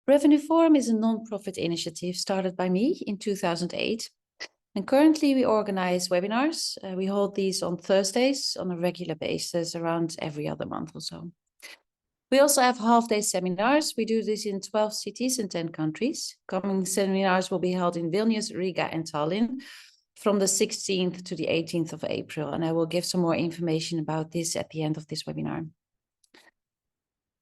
Revenue Forum is a non-profit initiative started by me in 2008. And currently we organize webinars. We hold these on Thursdays on a regular basis, around every other month or so. We also have half-day seminars. We do this in 12 cities and 10 countries. Coming seminars will be held in Vilnius, Riga, and Tallinn from the 16th to the 18th of April. And I will give some more information about this at the end of this webinar.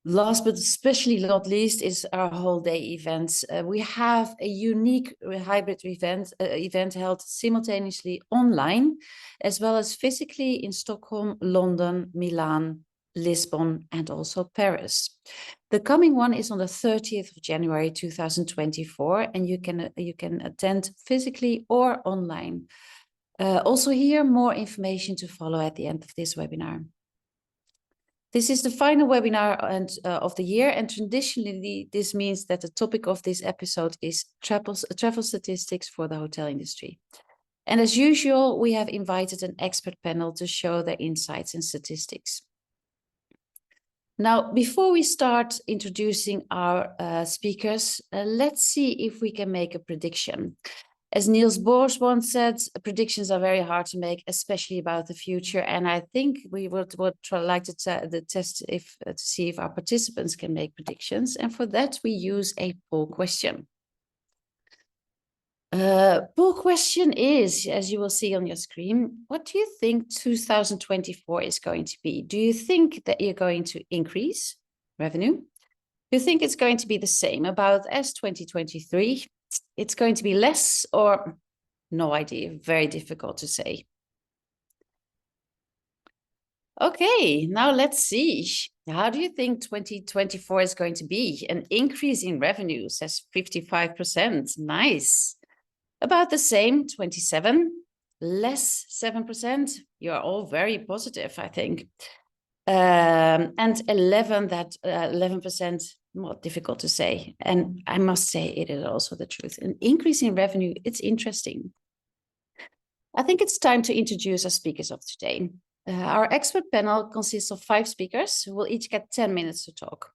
Last but especially not least is our whole day events. We have a unique hybrid event held simultaneously online, as well as physically in Stockholm, London, Milan, Lisbon, and also Paris. The coming one is on the 30th of January 2024, and you can attend physically or online. Also here, more information to follow at the end of this webinar. This is the final webinar of the year, and traditionally this means that the topic of this episode is travel statistics for the hotel industry. And as usual, we have invited an expert panel to show their insights and statistics. Now, before we start introducing our speakers, let's see if we can make a prediction. As Niels Bohr once said, predictions are very hard to make, especially about the future. And I think we would like to test to see if our participants can make predictions. And for that, we use a poll question. Poll question is, as you will see on your screen, what do you think 2024 is going to be? Do you think that you're going to increase revenue? Do you think it's going to be the same, about as 2023? It's going to be less, or no idea, very difficult to say. Okay, now let's see. How do you think 2024 is going to be? An increase in revenue, says 55%. Nice. About the same, 27. Less, 7%. You're all very positive, I think. And 11%, more difficult to say. And I must say it is also the truth. An increase in revenue, it's interesting. I think it's time to introduce our speakers of today. Our expert panel consists of 5 speakers who will each get 10 minutes to talk.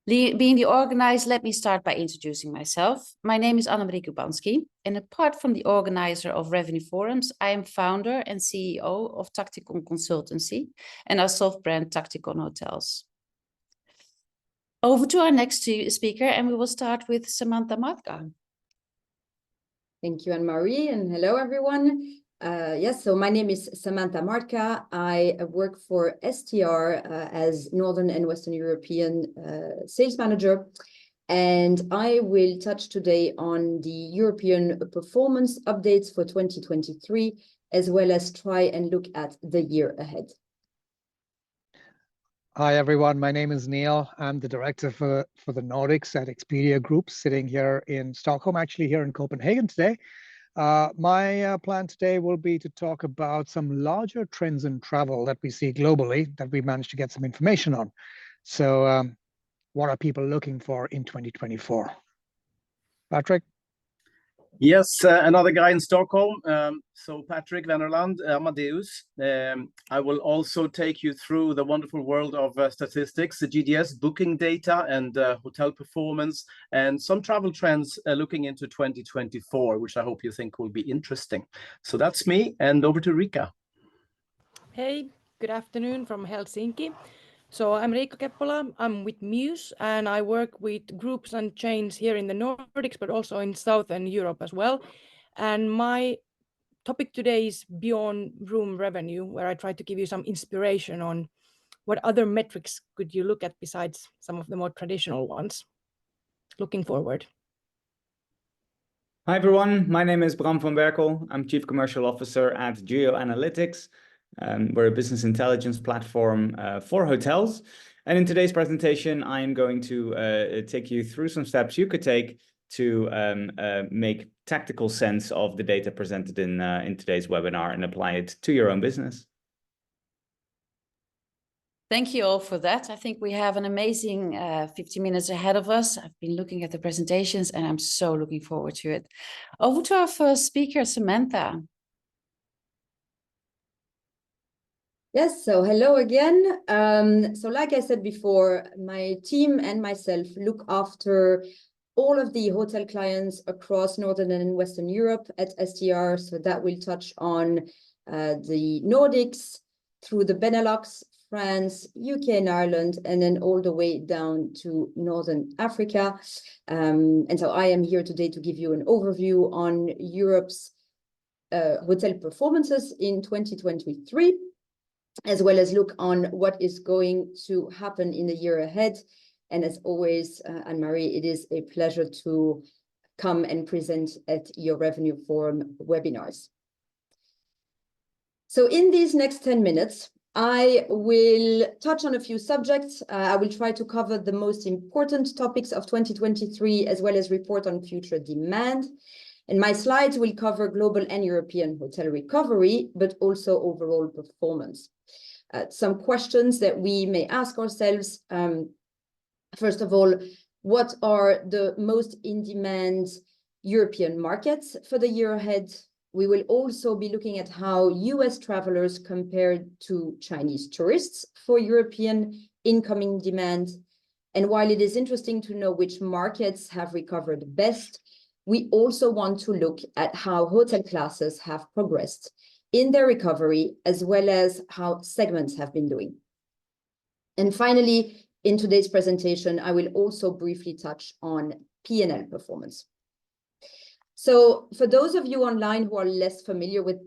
Being the organizer, let me start by introducing myself. My name is Annemarie Kubanski, and apart from the organizer of Revenue Forums, I am founder and CEO of Tacticon Consultancy and our soft brand Tacticon Hotels. Over to our next speaker, and we will start with Samantha Mardkhah. Thank you, Anne-Marie, and hello, everyone. Yes, so my name is Samantha Mardkhah. I work for STR as Northern and Western European sales manager, and I will touch today on the European performance updates for 2023, as well as try and look at the year ahead. Hi, everyone. My name is Neil. I'm the director for the Nordics at Expedia Group, sitting here in Stockholm, actually here in Copenhagen today. My plan today will be to talk about some larger trends in travel that we see globally that we managed to get some information on. So what are people looking for in 2024? Patrik? Yes, another guy in Stockholm. So Patrik Wennerland, Amadeus. I will also take you through the wonderful world of statistics, the GDS booking data and hotel performance, and some travel trends looking into 2024, which I hope you think will be interesting. So that's me, and over to Riikka. Hey, good afternoon from Helsinki. So I'm Riikka Keppola, I'm with Mews, and I work with groups and chains here in the Nordics, but also in Southern Europe as well. And my topic today is beyond room revenue, where I try to give you some inspiration on what other metrics could you look at besides some of the more traditional ones. Looking forward. Hi everyone, my name is Bram from Berkel. I'm Chief Commercial Officer at Juyo Analytics. We're a business intelligence platform for hotels. And in today's presentation, I'm going to take you through some steps you could take to make tactical sense of the data presented in today's webinar and apply it to your own business. Thank you all for that. I think we have an amazing 50 minutes ahead of us. I've been looking at the presentations and I'm so looking forward to it. Over to our first speaker, Samantha. Yes, so hello again. So like I said before, my team and myself look after all of the hotel clients across Northern and Western Europe at STR. So that will touch on the Nordics, through the Benelux, France, UK and Ireland, and then all the way down to Northern Africa. And so I am here today to give you an overview on Europe's hotel performances in 2023, as well as look on what is going to happen in the year ahead. And as always, Anne-Marie, it is a pleasure to come and present at your Revenue Forum webinars. So in these next 10 minutes, I will touch on a few subjects. I will try to cover the most important topics of 2023, as well as report on future demand. And my slides will cover global and European hotel recovery, but also overall performance. Some questions that we may ask ourselves. First of all, what are the most in-demand European markets for the year ahead? We will also be looking at how US travelers compared to Chinese tourists for European incoming demand. And while it is interesting to know which markets have recovered best, we also want to look at how hotel classes have progressed in their recovery, as well as how segments have been doing. And finally, in today's presentation, I will also briefly touch on P&L performance. So for those of you online who are less familiar with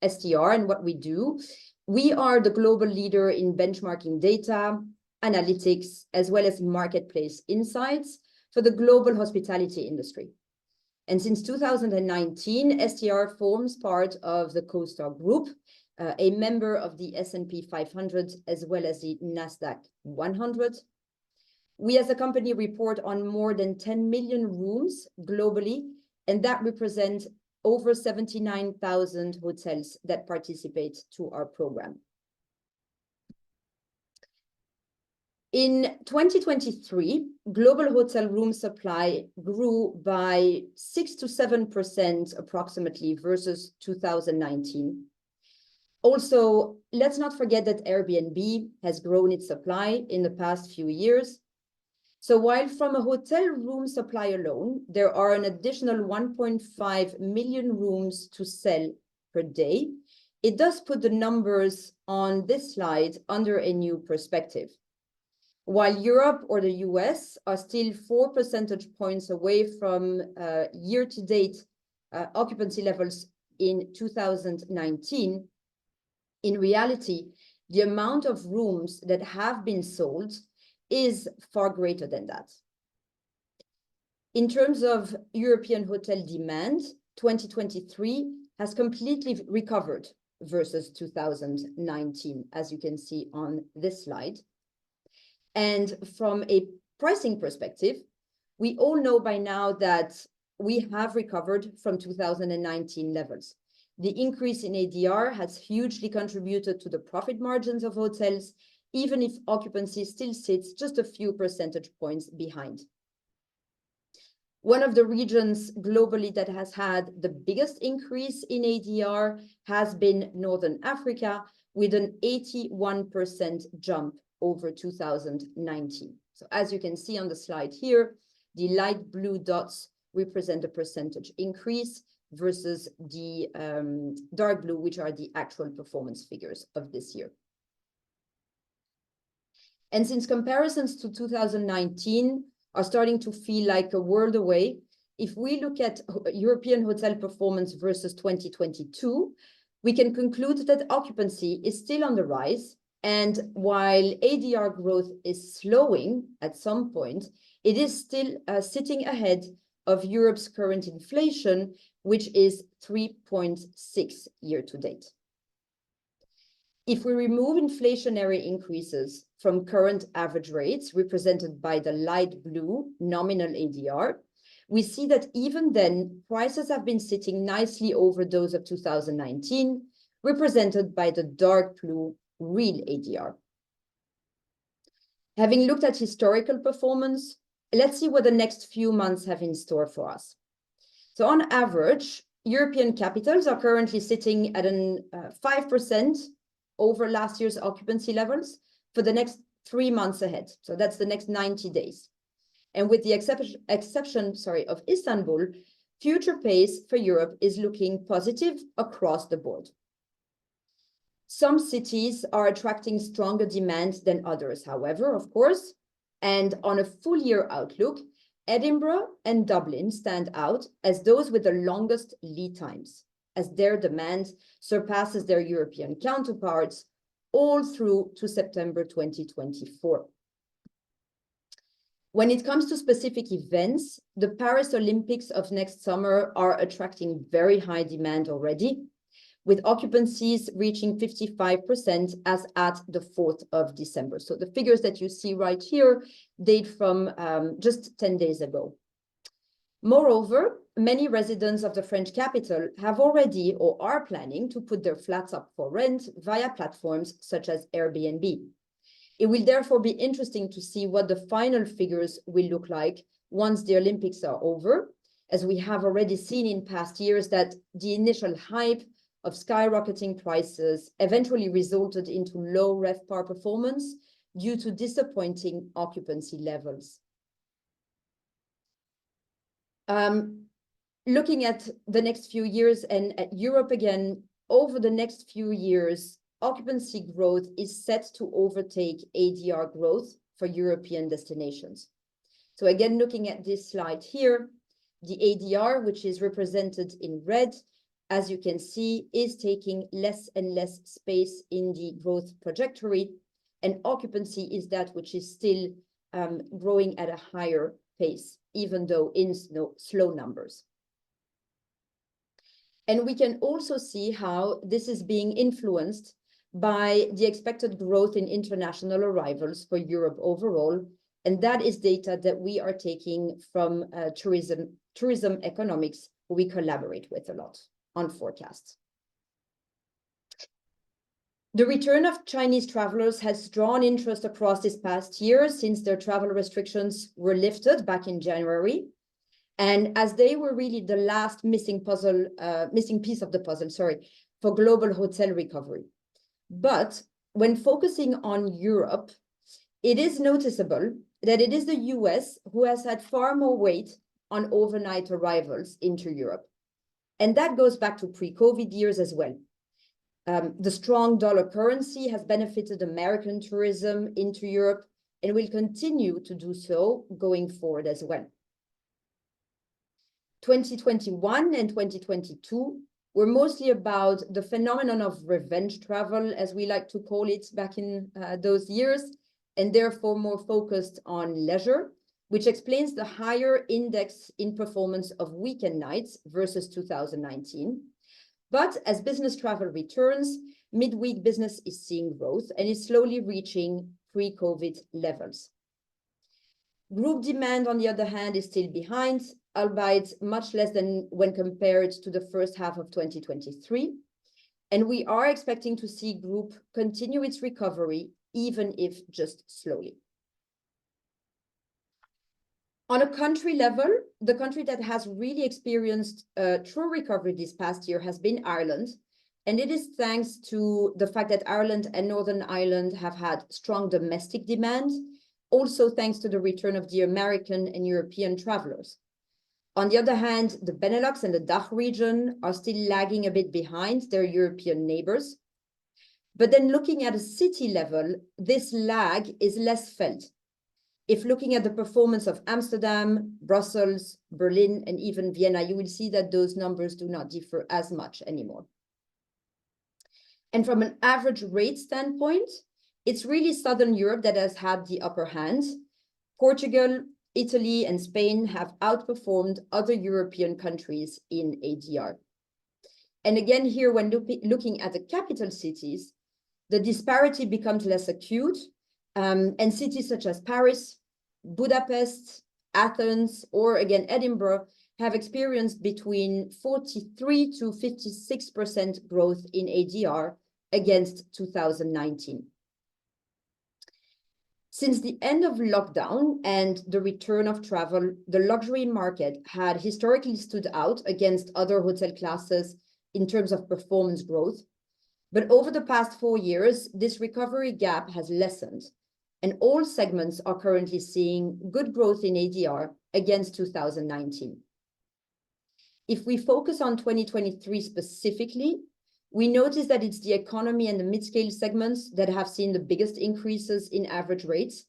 STR and what we do, we are the global leader in benchmarking data, analytics, as well as marketplace insights for the global hospitality industry. And since 2019, STR forms part of the CoStar Group, a member of the S&P 500, as well as the NASDAQ 100. We as a company report on more than 10 million rooms globally, and that represents over 79,000 hotels that participate to our program. In 2023, global hotel room supply grew by 6 to 7% approximately versus 2019. Also, let's not forget that Airbnb has grown its supply in the past few years. So while from a hotel room supply alone, there are an additional 1.5 million rooms to sell per day, it does put the numbers on this slide under a new perspective. While Europe or the US are still 4 percentage points away from year-to-date occupancy levels in 2019, in reality, the amount of rooms that have been sold is far greater than that. In terms of European hotel demand, 2023 has completely recovered versus 2019, as you can see on this slide. And from a pricing perspective, we all know by now that we have recovered from 2019 levels. The increase in ADR has hugely contributed to the profit margins of hotels, even if occupancy still sits just a few percentage points behind. One of the regions globally that has had the biggest increase in ADR has been Northern Africa, with an 81% jump over 2019. So as you can see on the slide here, the light blue dots represent a percentage increase versus the dark blue, which are the actual performance figures of this year. And since comparisons to 2019 are starting to feel like a world away, if we look at European hotel performance versus 2022, we can conclude that occupancy is still on the rise. And while ADR growth is slowing at some point, it is still sitting ahead of Europe's current inflation, which is 3.6 year to date. If we remove inflationary increases from current average rates, represented by the light blue nominal ADR, we see that even then, prices have been sitting nicely over those of 2019, represented by the dark blue real ADR. Having looked at historical performance, let's see what the next few months have in store for us. So on average, European capitals are currently sitting at an 5% over last year's occupancy levels for the next 3 months ahead. So that's the next 90 days. And with the exception of Istanbul, future pace for Europe is looking positive across the board. Some cities are attracting stronger demand than others, however, of course. And on a full year outlook, Edinburgh and Dublin stand out as those with the longest lead times, as their demand surpasses their European counterparts all through to September 2024. When it comes to specific events, the Paris Olympics of next summer are attracting very high demand already, with occupancies reaching 55% as at the 4th of December. So the figures that you see right here date from just 10 days ago. Moreover, many residents of the French capital have already or are planning to put their flats up for rent via platforms such as Airbnb. It will therefore be interesting to see what the final figures will look like once the Olympics are over, as we have already seen in past years that the initial hype of skyrocketing prices eventually resulted into low RevPAR performance due to disappointing occupancy levels. Looking at the next few years and at Europe again, over the next few years, occupancy growth is set to overtake ADR growth for European destinations. So again, looking at this slide here, the ADR, which is represented in red, as you can see, is taking less and less space in the growth trajectory, and occupancy is that which is still growing at a higher pace, even though in slow numbers. And we can also see how this is being influenced by the expected growth in international arrivals for Europe overall, and that is data that we are taking from tourism economics, who we collaborate with a lot on forecasts. The return of Chinese travelers has drawn interest across this past year since their travel restrictions were lifted back in January. And as they were really the last missing piece of the puzzle, for global hotel recovery. But when focusing on Europe, it is noticeable that it is the US who has had far more weight on overnight arrivals into Europe. And that goes back to pre-COVID years as well. The strong dollar currency has benefited American tourism into Europe and will continue to do so going forward as well. 2021 and 2022 were mostly about the phenomenon of revenge travel, as we like to call it back in those years, and therefore more focused on leisure, which explains the higher index in performance of weekend nights versus 2019. But as business travel returns, midweek business is seeing growth and is slowly reaching pre-COVID levels. Group demand, on the other hand, is still behind, albeit much less than when compared to the first half of 2023. And we are expecting to see group continue its recovery, even if just slowly. On a country level, the country that has really experienced true recovery this past year has been Ireland. And it is thanks to the fact that Ireland and Northern Ireland have had strong domestic demand, also thanks to the return of the American and European travelers. On the other hand, the Benelux and the DACH region are still lagging a bit behind their European neighbors. But then looking at a city level, this lag is less felt. If looking at the performance of Amsterdam, Brussels, Berlin, and even Vienna, you will see that those numbers do not differ as much anymore. And from an average rate standpoint, it's really Southern Europe that has had the upper hand. Portugal, Italy, and Spain have outperformed other European countries in ADR. And again, here, when looking at the capital cities, the disparity becomes less acute. And cities such as Paris, Budapest, Athens, or again, Edinburgh have experienced between 43 to 56% growth in ADR against 2019. Since the end of lockdown and the return of travel, the luxury market had historically stood out against other hotel classes in terms of performance growth. But over the past 4 years, this recovery gap has lessened. And all segments are currently seeing good growth in ADR against 2019. If we focus on 2023 specifically, we notice that it's the economy and the mid-scale segments that have seen the biggest increases in average rates.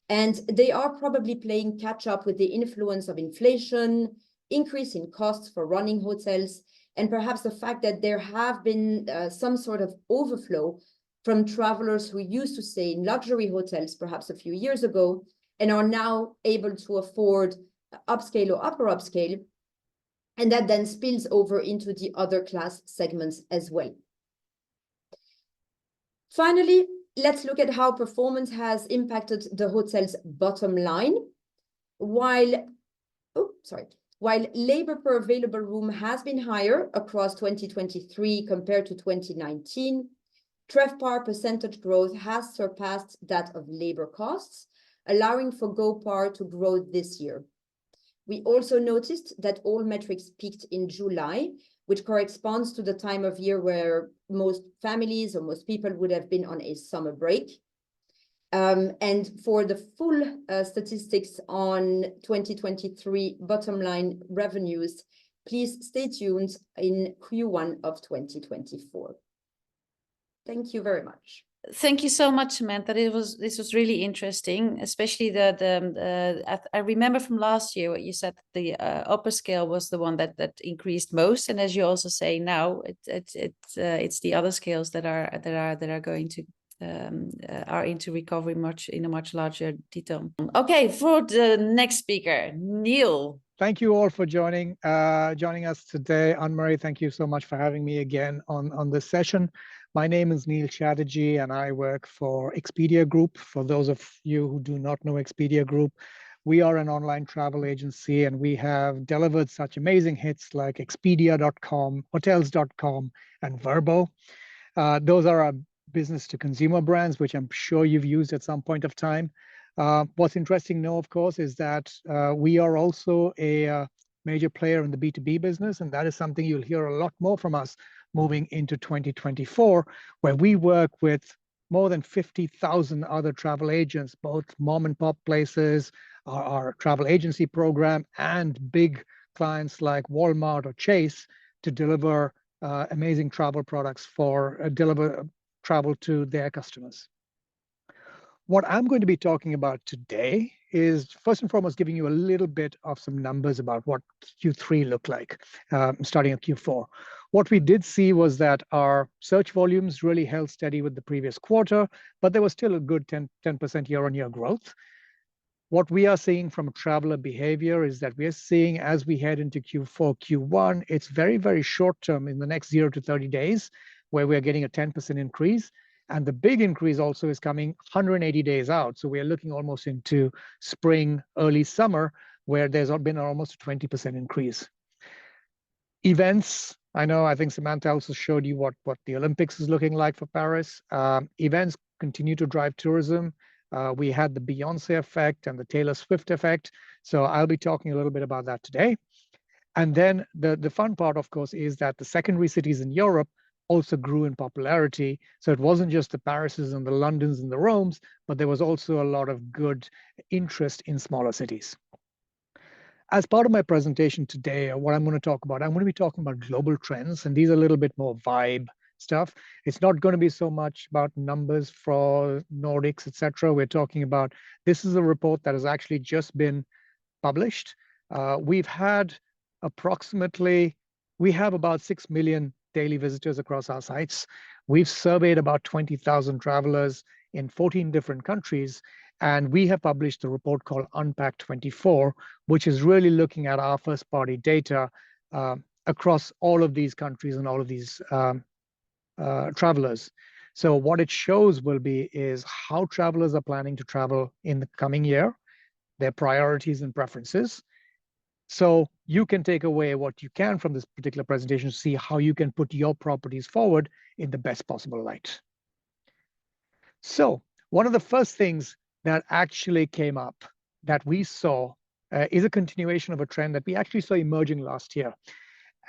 And they are probably playing catch up with the influence of inflation, increase in costs for running hotels, and perhaps the fact that there have been some sort of overflow from travelers who used to stay in luxury hotels perhaps a few years ago and are now able to afford upscale or upper upscale. And that then spills over into the other class segments as well. Finally, let's look at how performance has impacted the hotel's bottom line. While labor per available room has been higher across 2023 compared to 2019, TRevPAR percentage growth has surpassed that of labor costs, allowing for GoPAR to grow this year. We also noticed that all metrics peaked in July, which corresponds to the time of year where most families or most people would have been on a summer break. And for the full statistics on 2023 bottom line revenues, please stay tuned in Q1 of 2024. Thank you very much. Thank you so much, Samantha. This was really interesting, especially I remember from last year what you said, the upper scale was the one that increased most, and as you also say now, it's the other scales that are going to are into recovery in a much larger detail. Okay, for the next speaker, Neil. Thank you all for joining us today. Anne-Marie, thank you so much for having me again on this session. My name is Neil Chatterjee, and I work for Expedia Group. For those of you who do not know Expedia Group, we are an online travel agency, and we have delivered such amazing hits like Expedia.com, Hotels.com, and Vrbo. Those are our business-to-consumer brands, which I'm sure you've used at some point of time. What's interesting now, of course, is that we are also a major player in the B2B business, and that is something you'll hear a lot more from us moving into 2024, where we work with more than 50,000 other travel agents, both mom and pop places, our travel agency program, and big clients like Walmart or Chase to deliver amazing travel products deliver travel to their customers. What I'm going to be talking about today is first and foremost giving you a little bit of some numbers about what Q3 looked like, starting at Q4. What we did see was that our search volumes really held steady with the previous quarter, but there was still a good 10% year-on-year growth. What we are seeing from traveler behavior is that we are seeing, as we head into Q4, Q1, it's very, very short term in the next 0 to 30 days, where we're getting a 10% increase. And the big increase also is coming 180 days out. So we are looking almost into spring, early summer, where there's been almost a 20% increase. Events, I think Samantha also showed you what the Olympics is looking like for Paris. Events continue to drive tourism. We had the Beyonce effect and the Taylor Swift effect. So I'll be talking a little bit about that today. And then the fun part, of course, is that the secondary cities in Europe also grew in popularity. So it wasn't just the Parises and the Londons and the Romes, but there was also a lot of good interest in smaller cities. As part of my presentation today, what I'm going to talk about, I'm going to be talking about global trends, and these are a little bit more vibe stuff. It's not going to be so much about numbers for Nordics, etc. We're talking about, this is a report that has actually just been published. We have about 6 million daily visitors across our sites. We've surveyed about 20,000 travelers in 14 different countries, and we have published a report called Unpack 24, which is really looking at our first-party data across all of these countries and all of these travelers. So what it shows is how travelers are planning to travel in the coming year, their priorities and preferences. So you can take away what you can from this particular presentation to see how you can put your properties forward in the best possible light. So one of the first things that actually came up that we saw is a continuation of a trend that we actually saw emerging last year.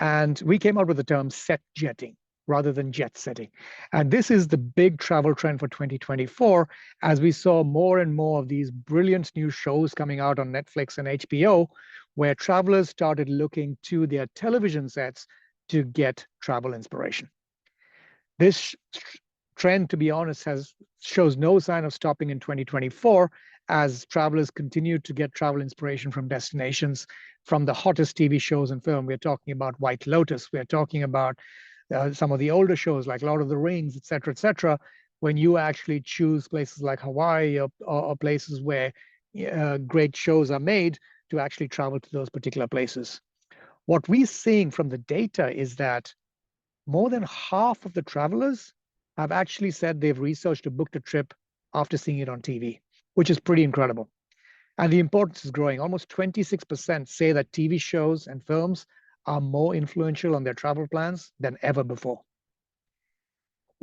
And we came up with the term set jetting. rather than jet setting. And this is the big travel trend for 2024, as we saw more and more of these brilliant new shows coming out on Netflix and HBO, where travelers started looking to their television sets to get travel inspiration. This trend, to be honest, shows no sign of stopping in 2024, as travelers continue to get travel inspiration from destinations, from the hottest TV shows and film. We're talking about White Lotus. We're talking about some of the older shows like Lord of the Rings, et cetera, when you actually choose places like Hawaii or places where great shows are made to actually travel to those particular places. What we're seeing from the data is that more than half of the travelers have actually said they've researched or booked a trip after seeing it on TV, which is pretty incredible. And the importance is growing. Almost 26% say that TV shows and films are more influential on their travel plans than ever before.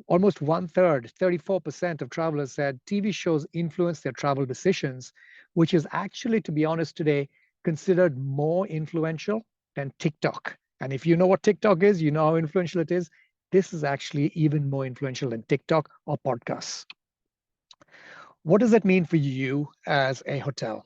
Almost 1/3, 34% of travelers said TV shows influence their travel decisions, which is actually, to be honest, today considered more influential than TikTok. And if you know what TikTok is, you know how influential it is. This is actually even more influential than TikTok or podcasts. What does that mean for you as a hotel?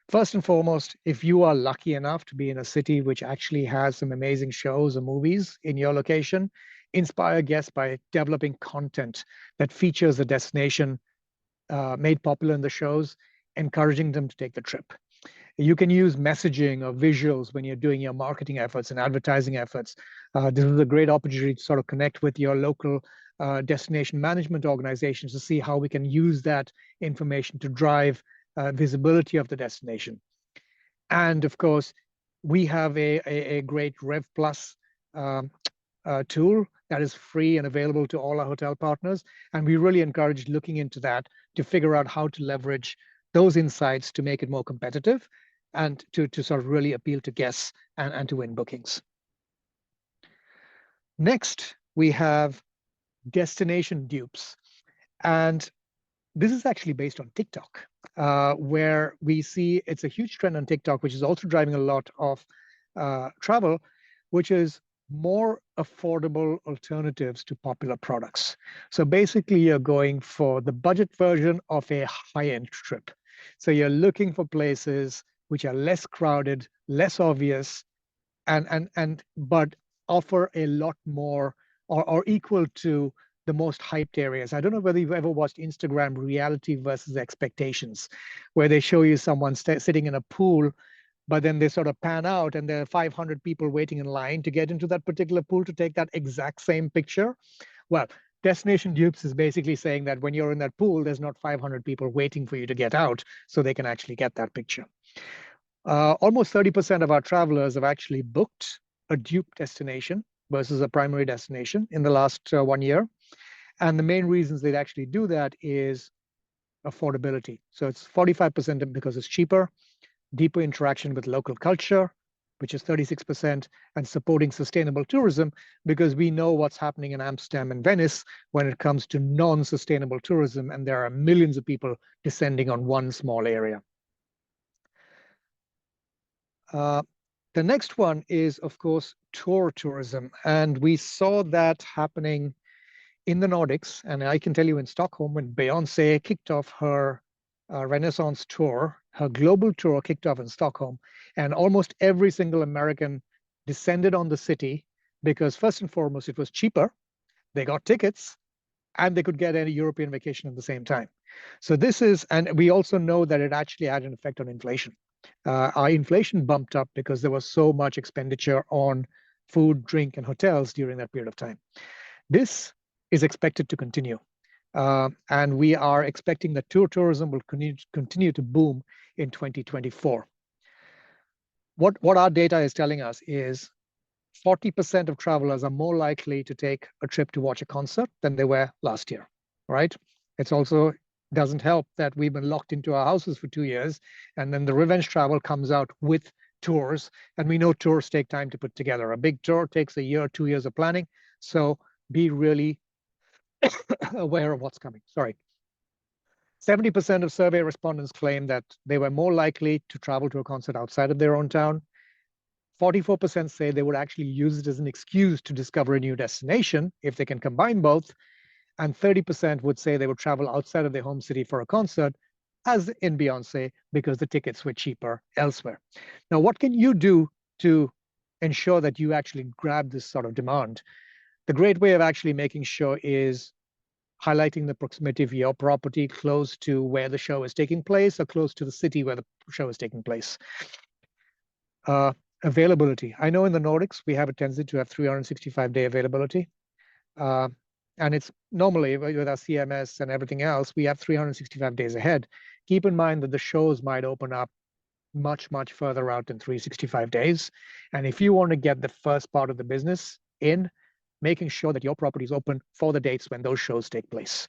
First and foremost, if you are lucky enough to be in a city which actually has some amazing shows or movies in your location, inspire guests by developing content that features the destination made popular in the shows, encouraging them to take the trip. You can use messaging or visuals when you're doing your marketing efforts and advertising efforts. This is a great opportunity to sort of connect with your local destination management organizations to see how we can use that information to drive visibility of the destination. And of course, we have a great Rev Plus tool that is free and available to all our hotel partners. And we really encourage looking into that to figure out how to leverage those insights to make it more competitive and to sort of really appeal to guests and to win bookings. Next, we have destination dupes. And this is actually based on TikTok, where we see it's a huge trend on TikTok, which is also driving a lot of travel, which is more affordable alternatives to popular products. So basically, you're going for the budget version of a high-end trip. So you're looking for places which are less crowded, less obvious, but offer a lot more or equal to the most hyped areas. I don't know whether you've ever watched Instagram reality versus expectations, where they show you someone sitting in a pool, but then they sort of pan out and there are 500 people waiting in line to get into that particular pool to take that exact same picture. Well, Destination Dupes is basically saying that when you're in that pool, there's not 500 people waiting for you to get out so they can actually get that picture. Almost 30% of our travelers have actually booked a dupe destination versus a primary destination in the last 1 year. And the main reasons they'd actually do that is affordability. So it's 45% because it's cheaper, deeper interaction with local culture, which is 36%, and supporting sustainable tourism, because we know what's happening in Amsterdam and Venice when it comes to non-sustainable tourism, and there are millions of people descending on one small area. The next one is, of course, tour tourism. And we saw that happening in the Nordics. And I can tell you in Stockholm, when Beyoncé kicked off her Renaissance tour, her global tour kicked off in Stockholm, and almost every single American descended on the city because first and foremost, it was cheaper. They got tickets and they could get a European vacation at the same time. So this is, and we also know that it actually had an effect on inflation. Our inflation bumped up because there was so much expenditure on food, drink, and hotels during that period of time. This is expected to continue. And we are expecting that tour tourism will continue to boom in 2024. What our data is telling us is 40% of travelers are more likely to take a trip to watch a concert than they were last year, right? It's also doesn't help that we've been locked into our houses for 2 years, and then the revenge travel comes out with tours, and we know tours take time to put together. A big tour takes 1 year, 2 years of planning, so be really aware of what's coming. Sorry. 70% of survey respondents claim that they were more likely to travel to a concert outside of their own town. 44% say they would actually use it as an excuse to discover a new destination if they can combine both. And 30% would say they would travel outside of their home city for a concert, as in Beyonce, because the tickets were cheaper elsewhere. Now, what can you do to ensure that you actually grab this sort of demand? The great way of actually making sure is highlighting the proximity of your property close to where the show is taking place or close to the city where the show is taking place. Availability. I know in the Nordics, we have a tendency to have 365-day availability. And it's normally with our CMS and everything else, we have 365 days ahead. Keep in mind that the shows might open up much, much further out than 365 days. And if you want to get the first part of the business in, making sure that your property is open for the dates when those shows take place.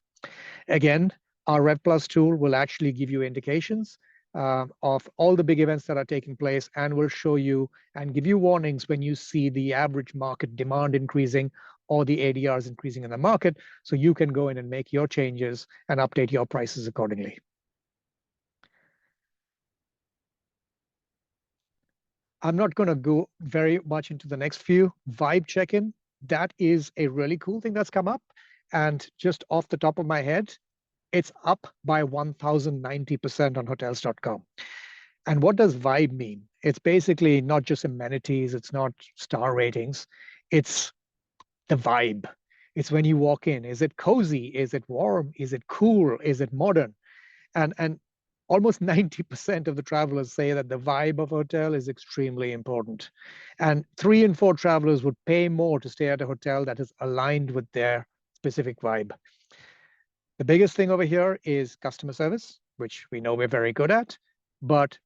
Again, our RevPlus tool will actually give you indications of all the big events that are taking place, and will show you and give you warnings when you see the average market demand increasing or the ADRs increasing in the market, so you can go in and make your changes and update your prices accordingly. I'm not going to go very much into the next few. Vibe check-in, that is a really cool thing that's come up. And just off the top of my head, it's up by 1,090% on hotels.com. And what does vibe mean? It's basically not just amenities, it's not star ratings, it's the vibe. It's when you walk in. Is it cozy? Is it warm? Is it cool? Is it modern? And almost 90% of the travelers say that the vibe of a hotel is extremely important. And 3 in 4 travelers would pay more to stay at a hotel that is aligned with their specific vibe. The biggest thing over here is customer service, which we know we're very good at, but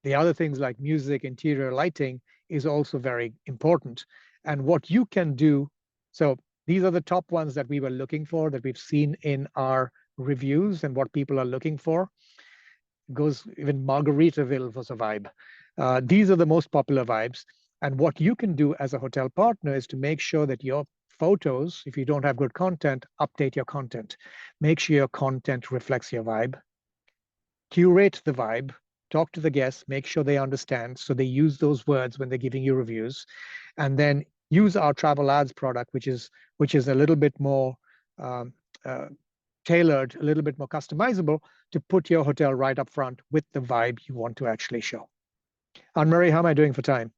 the other things like music, interior lighting is also very important. And what you can do, so these are the top ones that we were looking for, that we've seen in our reviews and what people are looking for. Goes even Margaritaville was a vibe. These are the most popular vibes. And what you can do as a hotel partner is to make sure that your photos, if you don't have good content, update your content. Make sure your content reflects your vibe. Curate the vibe. Talk to the guests. Make sure they understand. So they use those words when they're giving you reviews. And then use our travel ads product, which is a little bit more tailored, a little bit more customizable to put your hotel right up front with the vibe you want to actually show. Anne-Marie, how am I doing for time?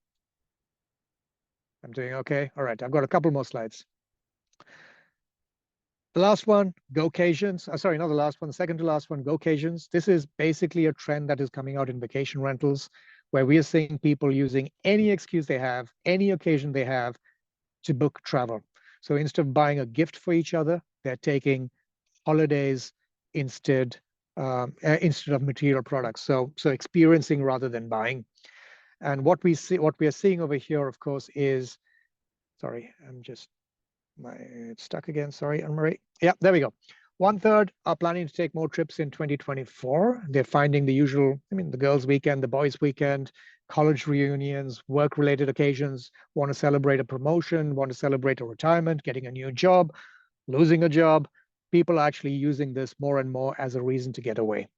I'm doing okay. All right, I've got a couple more slides. The last one, Go-cations. Sorry, not the last one, the second to last one, Go-cations. This is basically a trend that is coming out in vacation rentals, where we are seeing people using any excuse they have, any occasion they have to book travel. So instead of buying a gift for each other, they're taking holidays instead of material products. So experiencing rather than buying. And what we are seeing over here, of course, is, sorry, it's stuck again. Sorry, Anne-Marie. Yeah, there we go. 1/3 are planning to take more trips in 2024. They're finding the usual, the girls' weekend, the boys' weekend, college reunions, work-related occasions, want to celebrate a promotion, want to celebrate a retirement, getting a new job, losing a job. People are actually using this more and more as a reason to get away.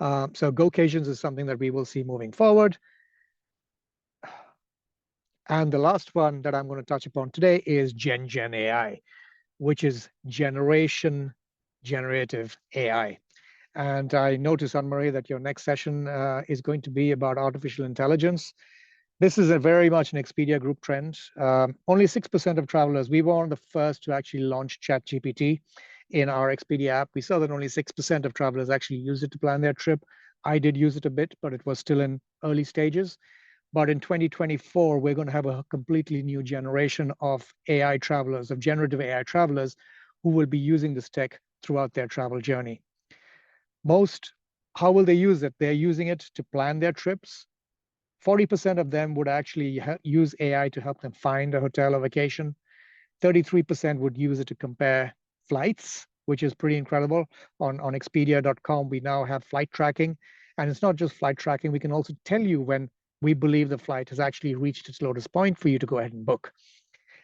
So Go-cations is something that we will see moving forward. And the last one that I'm going to touch upon today is Gen AI, which is generation generative AI. And I noticed, Anne-Marie, that your next session is going to be about artificial intelligence. This is very much an Expedia group trend. Only 6% of travelers, we were one of the first to actually launch ChatGPT in our Expedia app. We saw that only 6% of travelers actually use it to plan their trip. I did use it a bit, but it was still in early stages. But in 2024, we're going to have a completely new generation of AI travelers, of generative AI travelers, who will be using this tech throughout their travel journey. How will they use it? They're using it to plan their trips. 40% of them would actually use AI to help them find a hotel or vacation. 33% would use it to compare flights, which is pretty incredible. On Expedia.com, we now have flight tracking. And it's not just flight tracking. We can also tell you when we believe the flight has actually reached its lowest point for you to go ahead and book.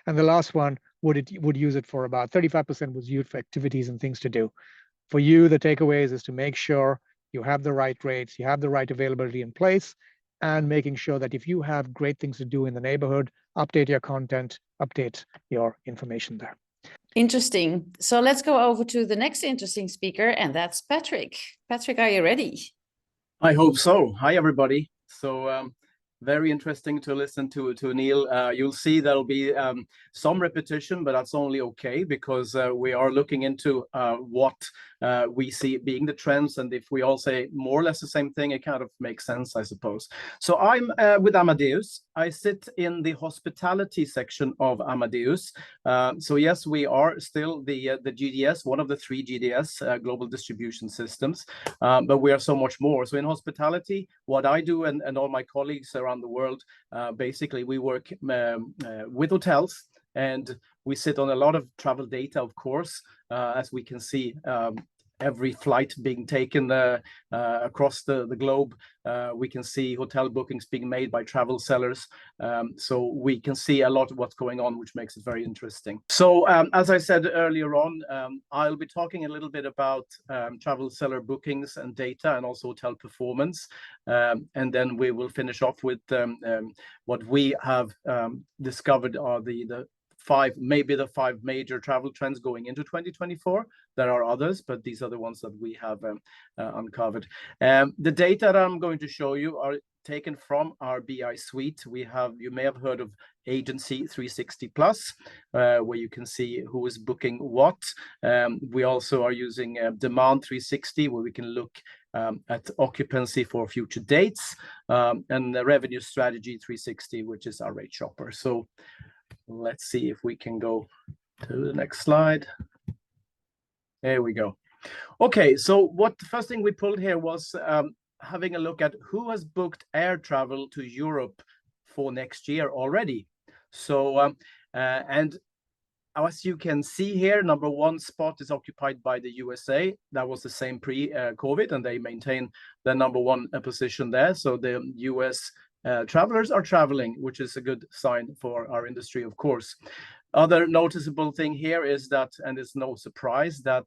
And the last one would use it for about 35% was used for activities and things to do. For you, the takeaways is to make sure you have the right rates, you have the right availability in place, and making sure that if you have great things to do in the neighborhood, update your content, update your information there. Interesting. So let's go over to the next interesting speaker, and that's Patrik. Patrik, are you ready? I hope so. Hi, everybody. So very interesting to listen to Neil. You'll see there'll be some repetition, but that's only okay because we are looking into what we see being the trends. And if we all say more or less the same thing, it kind of makes sense, I suppose. So I'm with Amadeus. I sit in the hospitality section of Amadeus. So yes, we are still the GDS, one of the 3 GDS global distribution systems, but we are so much more. So in hospitality, what I do and all my colleagues around the world, basically we work with hotels, and we sit on a lot of travel data, of course, as we can see every flight being taken across the globe. We can see hotel bookings being made by travel sellers. So we can see a lot of what's going on, which makes it very interesting. So as I said earlier on, I'll be talking a little bit about travel seller bookings and data, and also hotel performance. And then we will finish off with what we have discovered are the 5 major travel trends going into 2024. There are others, but these are the ones that we have uncovered. The data that I'm going to show you are taken from our BI suite. You may have heard of Agency 360 Plus, where you can see who is booking what. We also are using Demand 360, where we can look at occupancy for future dates, and the Revenue Strategy 360, which is our rate shopper. So let's see if we can go to the next slide. There we go. Okay, so the first thing we pulled here was having a look at who has booked air travel to Europe for next year already. So, and as you can see here, number 1 spot is occupied by the USA. That was the same pre-COVID, and they maintain the number 1 position there. So the US travelers are traveling, which is a good sign for our industry, of course. Other noticeable thing here is that, and it's no surprise, that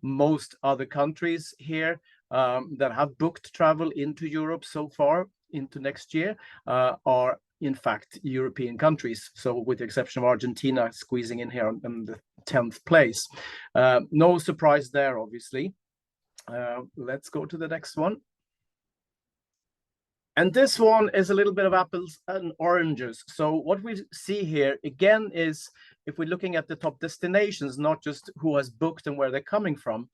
most other countries here that have booked travel into Europe so far into next year are in fact European countries. So with the exception of Argentina squeezing in here in the 10th place. No surprise there, obviously. Let's go to the next one. And this one is a little bit of apples and oranges. So what we see here again is, if we're looking at the top destinations, not just who has booked and where they're coming from.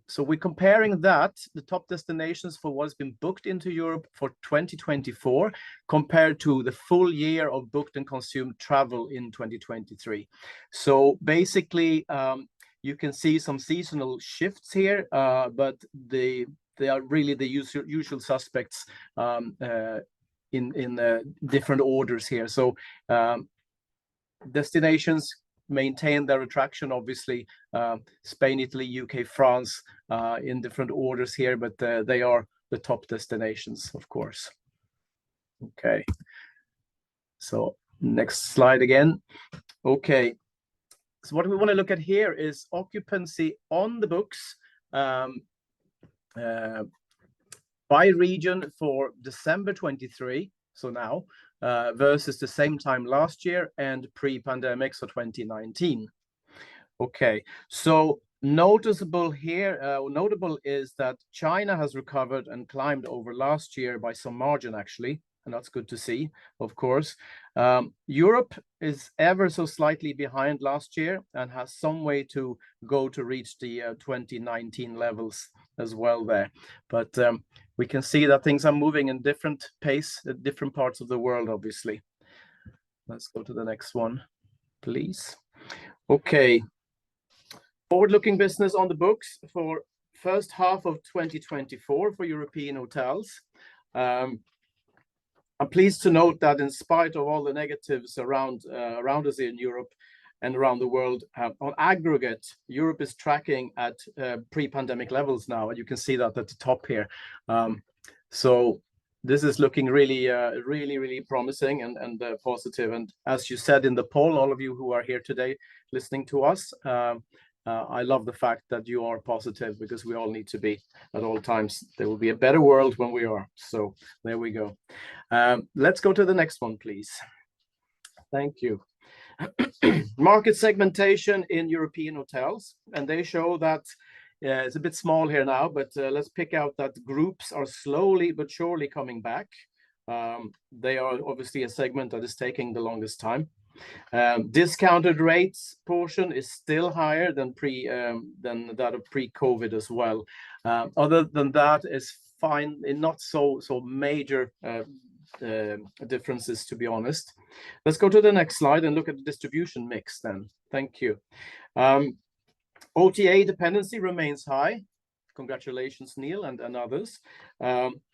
So we're comparing the top destinations for what's been booked into Europe for 2024 compared to the full year of booked and consumed travel in 2023. So basically, you can see some seasonal shifts here, but they are really the usual suspects in different orders here. So destinations maintain their attraction, obviously. Spain, Italy, UK, France in different orders here, but they are the top destinations, of course. Okay. So next slide again. Okay. So what we want to look at here is occupancy on the books by region for December 23, so now, versus the same time last year and pre-pandemic, so 2019. Okay, so notable is that China has recovered and climbed over last year by some margin, actually, and that's good to see, of course. Europe is ever so slightly behind last year and has some way to go to reach the 2019 levels as well there. But we can see that things are moving in different pace at different parts of the world, obviously. Let's go to the next one, please. Okay. Forward-looking business on the books for first half of 2024 for European hotels. I'm pleased to note that in spite of all the negatives around us in Europe and around the world, on aggregate, Europe is tracking at pre-pandemic levels now, and you can see that at the top here. So this is looking really, really promising and positive. And as you said in the poll, all of you who are here today listening to us, I love the fact that you are positive, because we all need to be at all times. There will be a better world when we are. So there we go. Let's go to the next one, please. Thank you. Market segmentation in European hotels, and they show that it's a bit small here now, but let's pick out that groups are slowly but surely coming back. They are obviously a segment that is taking the longest time. Discounted rates portion is still higher than that of pre-COVID as well. Other than that, is fine, not so major differences, to be honest. Let's go to the next slide and look at the distribution mix then. Thank you. OTA dependency remains high. Congratulations, Neil and others.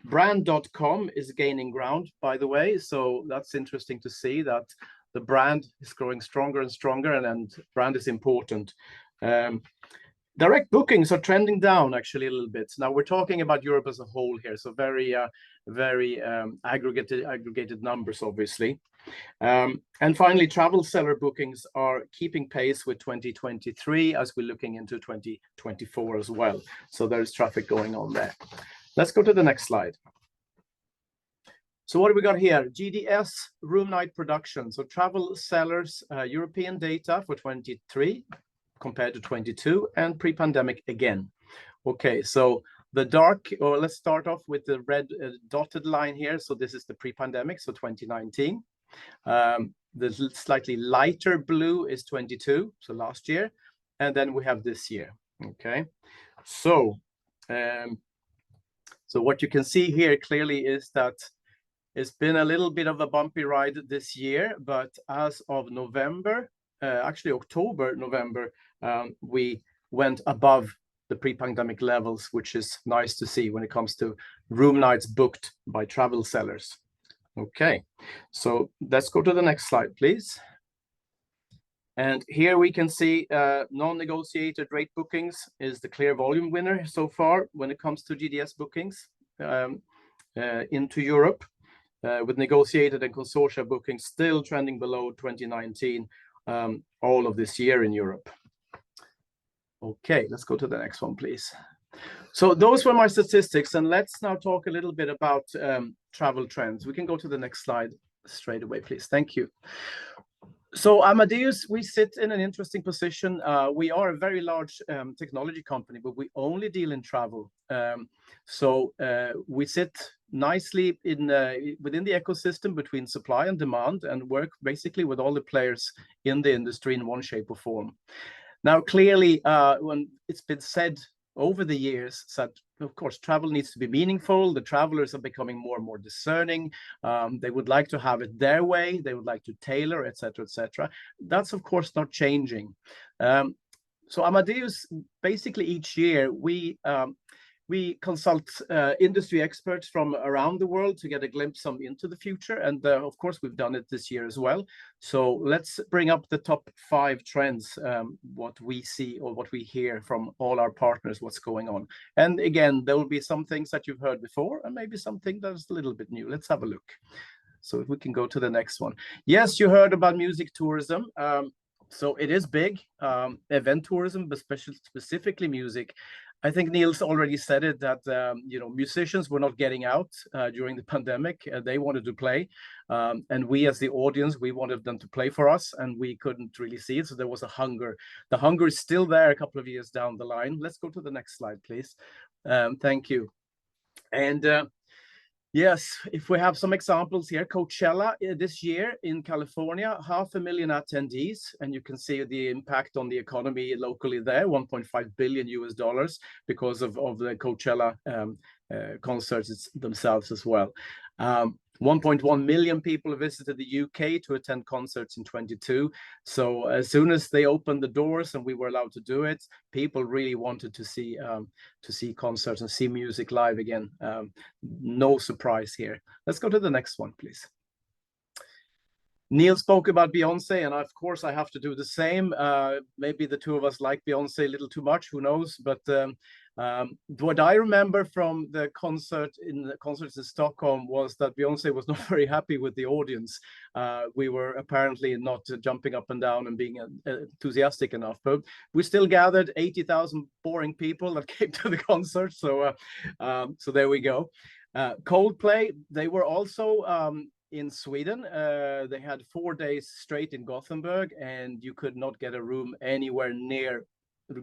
Brand.com is gaining ground, by the way, so that's interesting to see that the brand is growing stronger and stronger, and brand is important. Direct bookings are trending down actually a little bit. Now we're talking about Europe as a whole here, so very aggregated numbers, obviously. And finally, travel seller bookings are keeping pace with 2023 as we're looking into 2024 as well. So there's traffic going on there. Let's go to the next slide. So what do we got here? GDS room night production. So travel sellers, European data for 23 compared to 22 and pre-pandemic again. Okay, so the dark, or let's start off with the red dotted line here. So this is the pre-pandemic, so 2019. The slightly lighter blue is 22, so last year. And then we have this year, okay? So, so what you can see here clearly is that it's been a little bit of a bumpy ride this year, but as of November, actually October, November, we went above the pre-pandemic levels, which is nice to see when it comes to room nights booked by travel sellers. Okay, so let's go to the next slide, please. And here we can see non-negotiated rate bookings is the clear volume winner so far when it comes to GDS bookings into Europe. With negotiated and consortia bookings still trending below 2019 all of this year in Europe. Okay, let's go to the next one, please. So those were my statistics, and let's now talk a little bit about travel trends. We can go to the next slide straight away, please. Thank you. So Amadeus, we sit in an interesting position. We are a very large technology company, but we only deal in travel. So we sit nicely in within the ecosystem between supply and demand, and work basically with all the players in the industry in one shape or form. Now, clearly, when it's been said over the years that, of course, travel needs to be meaningful. The travelers are becoming more and more discerning. They would like to have it their way. They would like to tailor, etc., etc. That's, of course, not changing. So Amadeus, basically each year, we consult industry experts from around the world to get a glimpse into the future. And of course, we've done it this year as well. So let's bring up the top 5 trends, what we see or what we hear from all our partners, what's going on. And again, there will be some things that you've heard before and maybe something that's a little bit new. Let's have a look. So if we can go to the next one. Yes, you heard about music tourism. So it is big, event tourism, but specifically music. I think Niels already said it that you know, musicians were not getting out during the pandemic. They wanted to play, and we as the audience, we wanted them to play for us, and we couldn't really see it. So there was a hunger. The hunger is still there a couple of years down the line. Let's go to the next slide, please. Thank you. And yes, if we have some examples here, Coachella this year in California, 500,000 attendees, and you can see the impact on the economy locally there, $1.5 billion because of the Coachella concerts themselves as well. 1.1 million people visited the UK to attend concerts in 22. So as soon as they opened the doors and we were allowed to do it, people really wanted to see concerts and see music live again. No surprise here. Let's go to the next one, please. Neil spoke about Beyonce, and of course I have to do the same. Maybe the two of us like Beyonce a little too much, who knows? But What I remember from the concerts in Stockholm was that Beyonce was not very happy with the audience. We were apparently not jumping up and down and being enthusiastic enough, but we still gathered 80,000 boring people that came to the concert. So there we go. Coldplay, they were also in Sweden. They had 4 days straight in Gothenburg, and you could not get a room anywhere near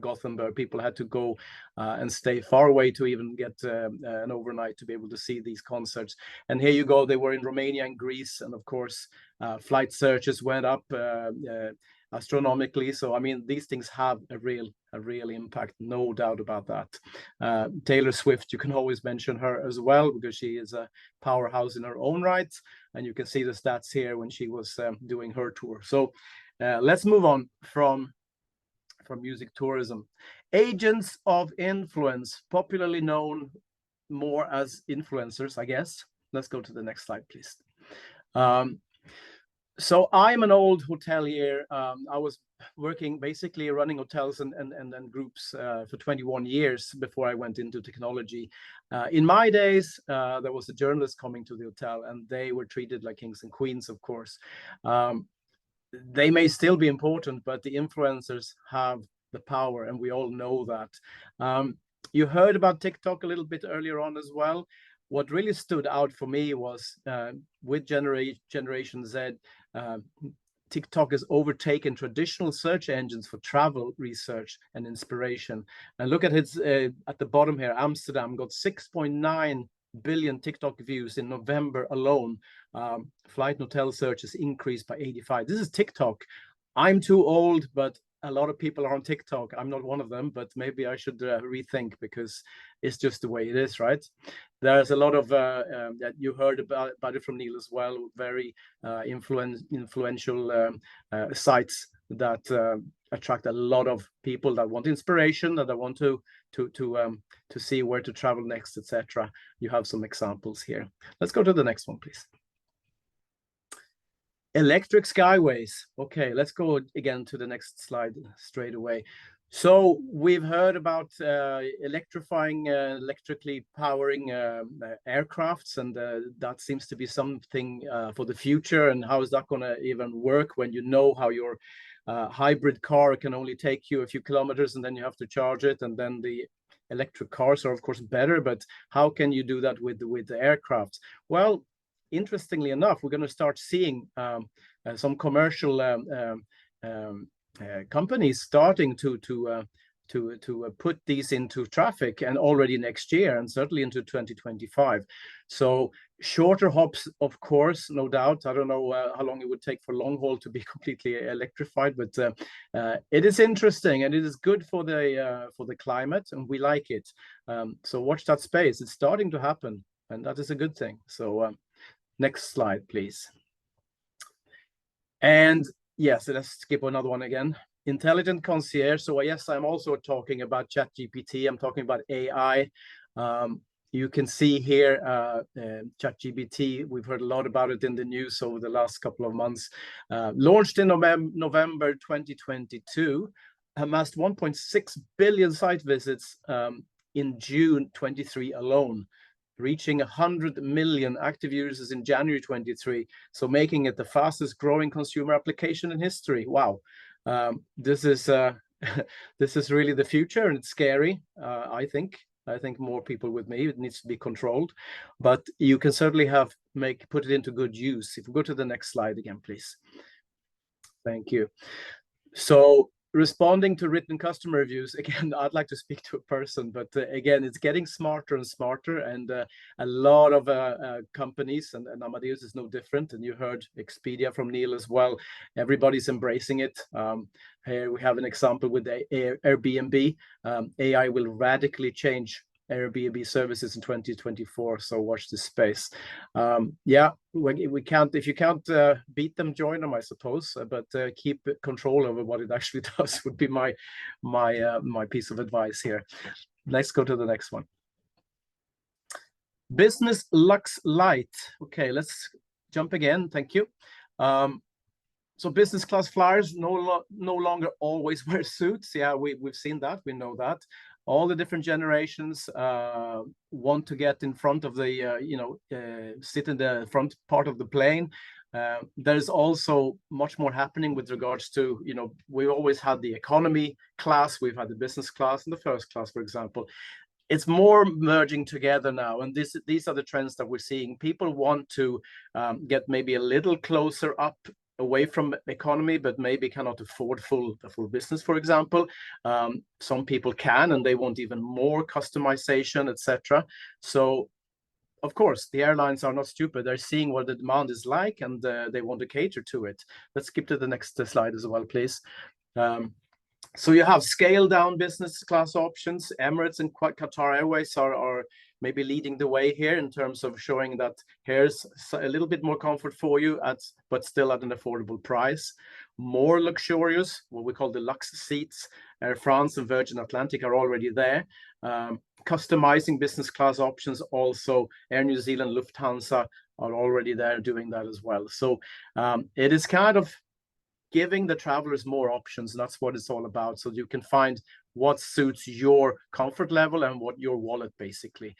Gothenburg. People had to go and stay far away to even get an overnight to be able to see these concerts. And here you go, they were in Romania and Greece, and of course flight searches went up astronomically. So I mean, these things have a real impact, no doubt about that. Taylor Swift, you can always mention her as well, because she is a powerhouse in her own right, and you can see the stats here when she was doing her tour. So let's move on from music tourism. Agents of influence, popularly known more as influencers, I guess. Let's go to the next slide, please. So I'm an old hotelier. I was working basically running hotels and groups for 21 years before I went into technology. In my days, there was a journalist coming to the hotel, and they were treated like kings and queens, of course. They may still be important, but the influencers have the power, and we all know that. You heard about TikTok a little bit earlier on as well. What really stood out for me was with Generation Z, TikTok has overtaken traditional search engines for travel research and inspiration. And look at its at the bottom here, Amsterdam got 6.9 billion TikTok views in November alone. Flight and hotel searches increased by 85. This is TikTok. I'm too old, but a lot of people are on TikTok. I'm not one of them, but maybe I should rethink, because it's just the way it is, right? There's a lot of that you heard about it from Neil as well. Very influential sites that attract a lot of people that want inspiration, that want to see where to travel next, etc. You have some examples here. Let's go to the next one, please. Electric skyways. Okay, let's go again to the next slide straight away. So we've heard about electrifying, electrically powering aircrafts, and that seems to be something for the future. And how is that going to even work when you know how your hybrid car can only take you a few kilometers and then you have to charge it, and then the electric cars are of course better, but how can you do that with the aircraft? Well, interestingly enough, we're going to start seeing some commercial companies starting to put these into traffic, and already next year, and certainly into 2025. So shorter hops, of course, no doubt. I don't know how long it would take for long haul to be completely electrified, but it is interesting, and it is good for the climate, and we like it. So watch that space. It's starting to happen, and that is a good thing. So next slide, please. And yes, let's skip another one again. Intelligent concierge. So yes, I'm also talking about ChatGPT. I'm talking about AI. You can see here ChatGPT. We've heard a lot about it in the news over the last couple of months. Launched in November 2022, amassed 1.6 billion site visits in June 23 alone, reaching 100 million active users in January 23, so making it the fastest growing consumer application in history. Wow, this is really the future, and it's scary. I think more people with me. It needs to be controlled, but you can certainly put it into good use. If we go to the next slide again, please. Thank you. So responding to written customer reviews, again, I'd like to speak to a person, but again, it's getting smarter and smarter, and a lot of companies, and Amadeus is no different, and you heard Expedia from Neil as well. Everybody's embracing it. Here we have an example with Airbnb. AI will radically change Airbnb services in 2024, so watch this space. Yeah, we can't, if you can't beat them, join them, I suppose, but keep control over what it actually does would be my piece of advice here. Let's go to the next one. Business Lux Light. Okay, let's jump again. Thank you. So business class flyers no longer always wear suits. Yeah, we've seen that. We know that. all the different generations want to get in front of the, sit in the front part of the plane. There's also much more happening with regards to, we always had the economy class, we've had the business class and the first class, for example. It's more merging together now, and these are the trends that we're seeing. People want to get maybe a little closer up away from economy, but maybe cannot afford the full business, for example. Some people can, and they want even more customization, etc. So of course, the airlines are not stupid. They're seeing what the demand is like, and they want to cater to it. Let's skip to the next slide as well, please. So you have scaled down business class options. Emirates and Qatar Airways are maybe leading the way here in terms of showing that here's a little bit more comfort for you, but still at an affordable price. More luxurious, what we call the Lux seats. Air France and Virgin Atlantic are already there. Customizing business class options also. Air New Zealand, Lufthansa are already there doing that as well. So it is kind of giving the travelers more options, and that's what it's all about. So you can find what suits your comfort level and what your wallet, basically.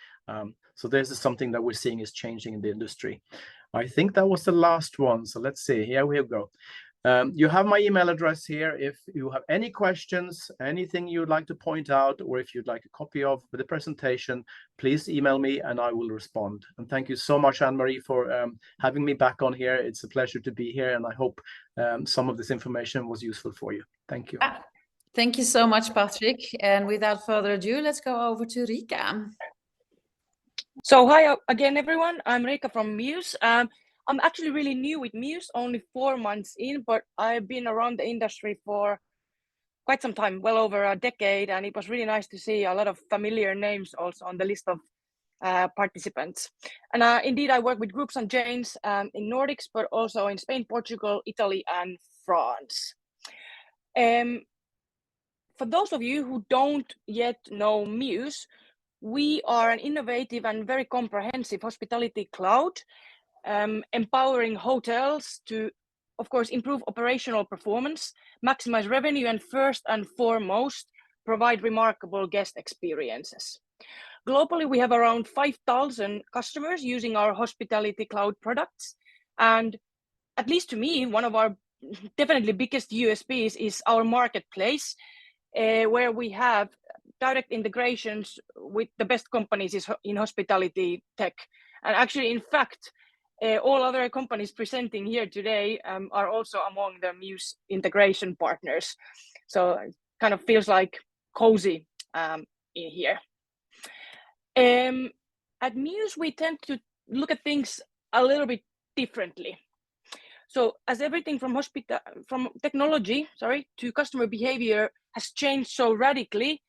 So this is something that we're seeing is changing in the industry. I think that was the last one. So let's see. Here we go. You have my email address here. If you have any questions, anything you'd like to point out, or if you'd like a copy of the presentation, please email me and I will respond. And thank you so much, Anne-Marie, for having me back on here. It's a pleasure to be here, and I hope some of this information was useful for you. Thank you. Thank you so much, Patrik. And without further ado, let's go over to Riikka. So hi again, everyone. I'm Riikka from Mews. I'm actually really new with Mews, only 4 months in, but I've been around the industry for quite some time, well over a decade, and it was really nice to see a lot of familiar names also on the list of participants. And indeed, I work with groups and chains in Nordics, but also in Spain, Portugal, Italy, and France. For those of you who don't yet know Mews, we are an innovative and very comprehensive hospitality cloud, empowering hotels to, of course, improve operational performance, maximize revenue, and first and foremost, provide remarkable guest experiences. Globally, we have around 5,000 customers using our hospitality cloud products. And at least to me, one of our definitely biggest USPs is our marketplace, where we have direct integrations with the best companies in hospitality tech. And actually, in fact, all other companies presenting here today are also among the Mews integration partners. So it kind of feels like cozy in here. At Mews, we tend to look at things a little bit differently. So as everything from technology, to customer behavior has changed so radically,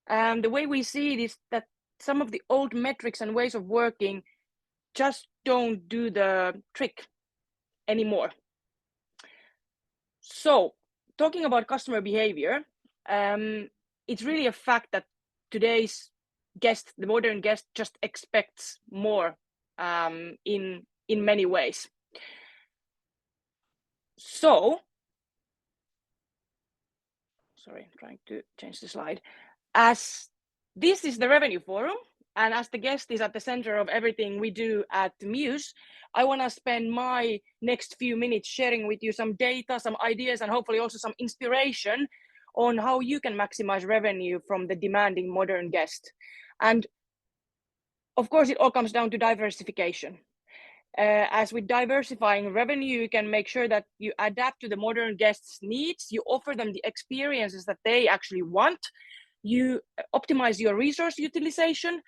the way we see it is that some of the old metrics and ways of working just don't do the trick anymore. So talking about customer behavior, it's really a fact that today's guest, the modern guest, just expects more in many ways. So, sorry, I'm trying to change the slide. As this is the revenue forum, and as the guest is at the center of everything we do at Mews, I want to spend my next few minutes sharing with you some data, some ideas, and hopefully also some inspiration on how you can maximize revenue from the demanding modern guest. And of course, it all comes down to diversification. As with diversifying revenue, you can make sure that you adapt to the modern guests' needs, you offer them the experiences that they actually want, you optimize your resource utilization,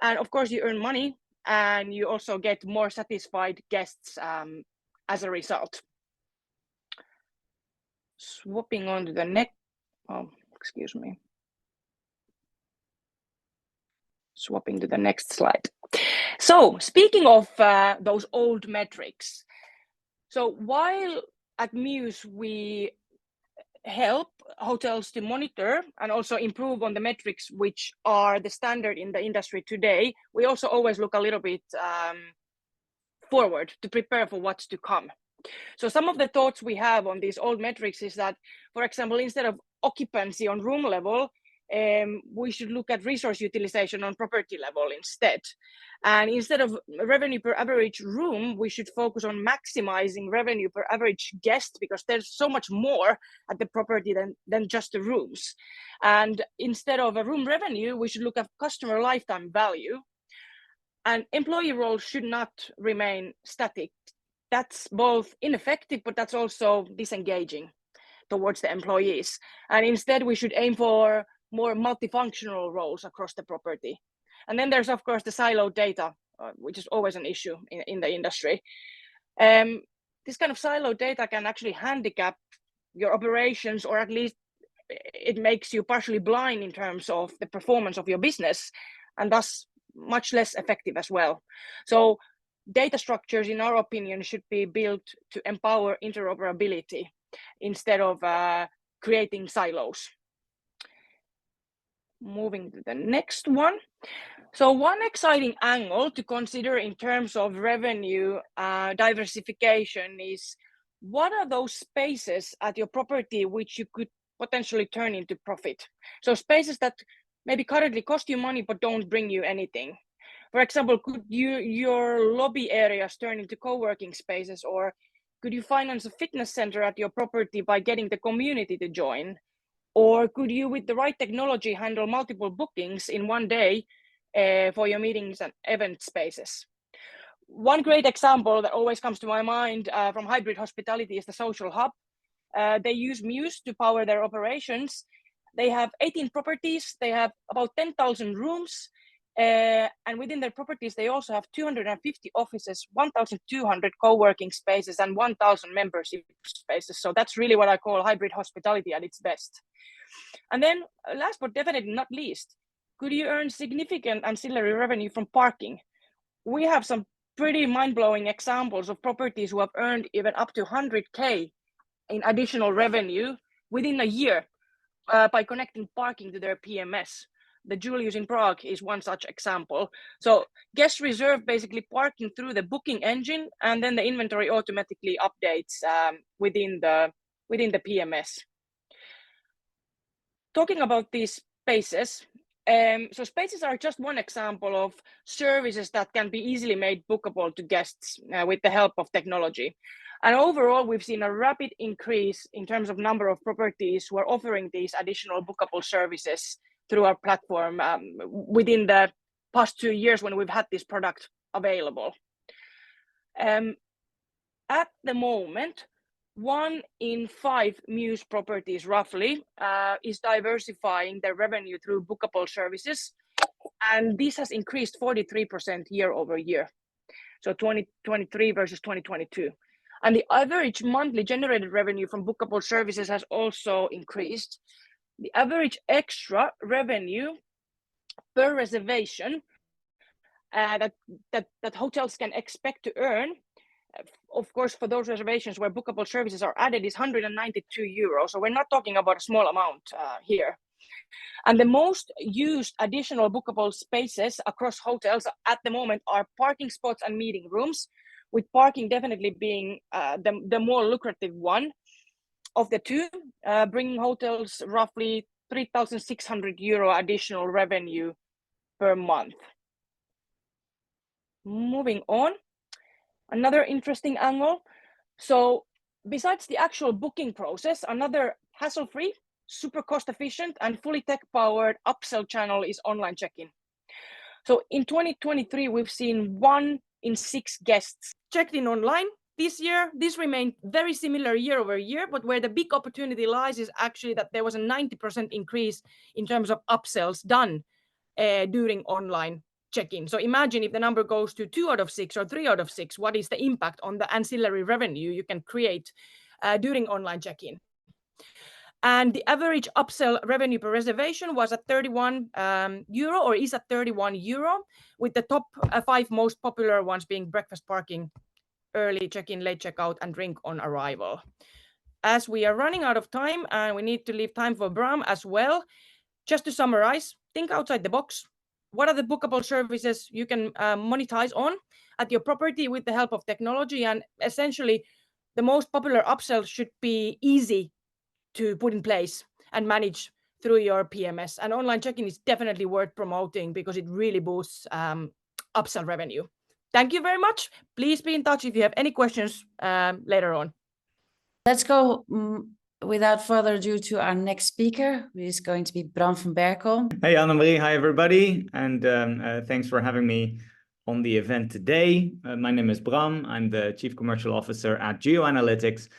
and of course you earn money, and you also get more satisfied guests as a result. Swapping on to the next, swapping to the next slide. So speaking of those old metrics, so while at Mews we help hotels to monitor and also improve on the metrics which are the standard in the industry today, we also always look a little bit forward to prepare for what's to come. So some of the thoughts we have on these old metrics is that, for example, instead of occupancy on room level, we should look at resource utilization on property level instead. And instead of revenue per average room, we should focus on maximizing revenue per average guest, because there's so much more at the property than just the rooms. And instead of a room revenue, we should look at customer lifetime value. And employee roles should not remain static. That's both ineffective, but that's also disengaging towards the employees. And instead, we should aim for more multifunctional roles across the property. And then there's, of course, the siloed data, which is always an issue in the industry. This kind of siloed data can actually handicap your operations, or at least it makes you partially blind in terms of the performance of your business, and thus much less effective as well. So data structures, in our opinion, should be built to empower interoperability instead of creating silos. Moving to the next one. So one exciting angle to consider in terms of revenue diversification is, what are those spaces at your property which you could potentially turn into profit? So spaces that maybe currently cost you money but don't bring you anything. For example, could your lobby areas turn into co-working spaces, or could you finance a fitness center at your property by getting the community to join? Or could you, with the right technology, handle multiple bookings in one day for your meetings and event spaces? One great example that always comes to my mind from hybrid hospitality is the social hub. They use Mews to power their operations. They have 18 properties. They have about 10,000 rooms. And within their properties, they also have 250 offices, 1,200 co-working spaces, and 1,000 membership spaces. So that's really what I call hybrid hospitality at its best. And then last but definitely not least, could you earn significant ancillary revenue from parking? We have some pretty mind-blowing examples of properties who have earned even up to 100K in additional revenue within a year by connecting parking to their PMS. The Julius in Prague is one such example. So guests reserve basically parking through the booking engine, and then the inventory automatically updates within the PMS. Talking about these spaces, so spaces are just one example of services that can be easily made bookable to guests with the help of technology. And overall, we've seen a rapid increase in terms of number of properties who are offering these additional bookable services through our platform within the past 2 years when we've had this product available. At the moment, 1 in 5 Mews properties roughly is diversifying their revenue through bookable services. And this has increased 43% year over year. So 2023 versus 2022. And the average monthly generated revenue from bookable services has also increased. The average extra revenue per reservation that hotels can expect to earn, of course, for those reservations where bookable services are added, is 192 euros. So we're not talking about a small amount here. And the most used additional bookable spaces across hotels at the moment are parking spots and meeting rooms, with parking definitely being the more lucrative one of the two, bringing hotels roughly 3,600 euro additional revenue per month. Moving on, another interesting angle. So besides the actual booking process, another hassle-free, super cost-efficient, and fully tech-powered upsell channel is online check-in. So in 2023, we've seen 1 in 6 guests checked in online. This year, this remained very similar year over year, but where the big opportunity lies is actually that there was a 90% increase in terms of upsells done during online check-in. So imagine if the number goes to 2 out of 6 or 3 out of 6, what is the impact on the ancillary revenue you can create during online check-in? And the average upsell revenue per reservation was at 31 euro, or is at 31 euro, with the top 5 most popular ones being breakfast parking, early check-in, late checkout, and drink on arrival. As we are running out of time and we need to leave time for Bram as well, just to summarize, think outside the box. What are the bookable services you can monetize on at your property with the help of technology? And essentially, the most popular upsells should be easy to put in place and manage through your PMS. And online check-in is definitely worth promoting because it really boosts upsell revenue. Thank you very much. Please be in touch if you have any questions later on. Let's go without further ado to our next speaker, who is going to be Bram van Berkel. Hey, Annemarie. Hi, everybody. And thanks for having me on the event today. My name is Bram. I'm the Chief Commercial Officer at Juyo Analytics.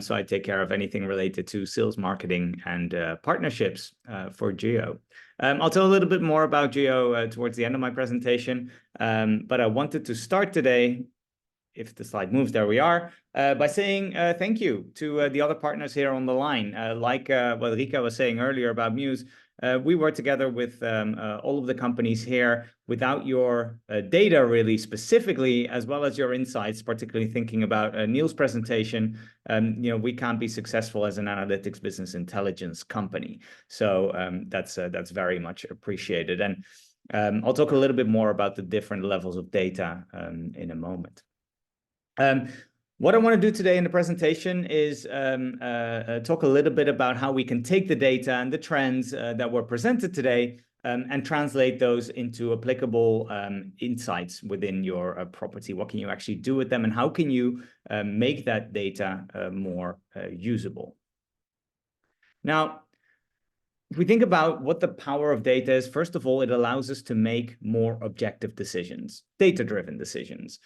So I take care of anything related to sales, marketing, and partnerships for Juyo. I'll tell a little bit more about Juyo towards the end of my presentation, but I wanted to start today, if the slide moves, there we are, by saying thank you to the other partners here on the line. Like what Riikka was saying earlier about Mews, we work together with all of the companies here. Without your data really specifically, as well as your insights, particularly thinking about Neil's presentation, we can't be successful as an analytics business intelligence company. So that's very much appreciated. And I'll talk a little bit more about the different levels of data in a moment. What I want to do today in the presentation is talk a little bit about how we can take the data and the trends that were presented today and translate those into applicable insights within your property. What can you actually do with them, and how can you make that data more usable? Now, if we think about what the power of data is, first of all, it allows us to make more objective decisions, data-driven decisions,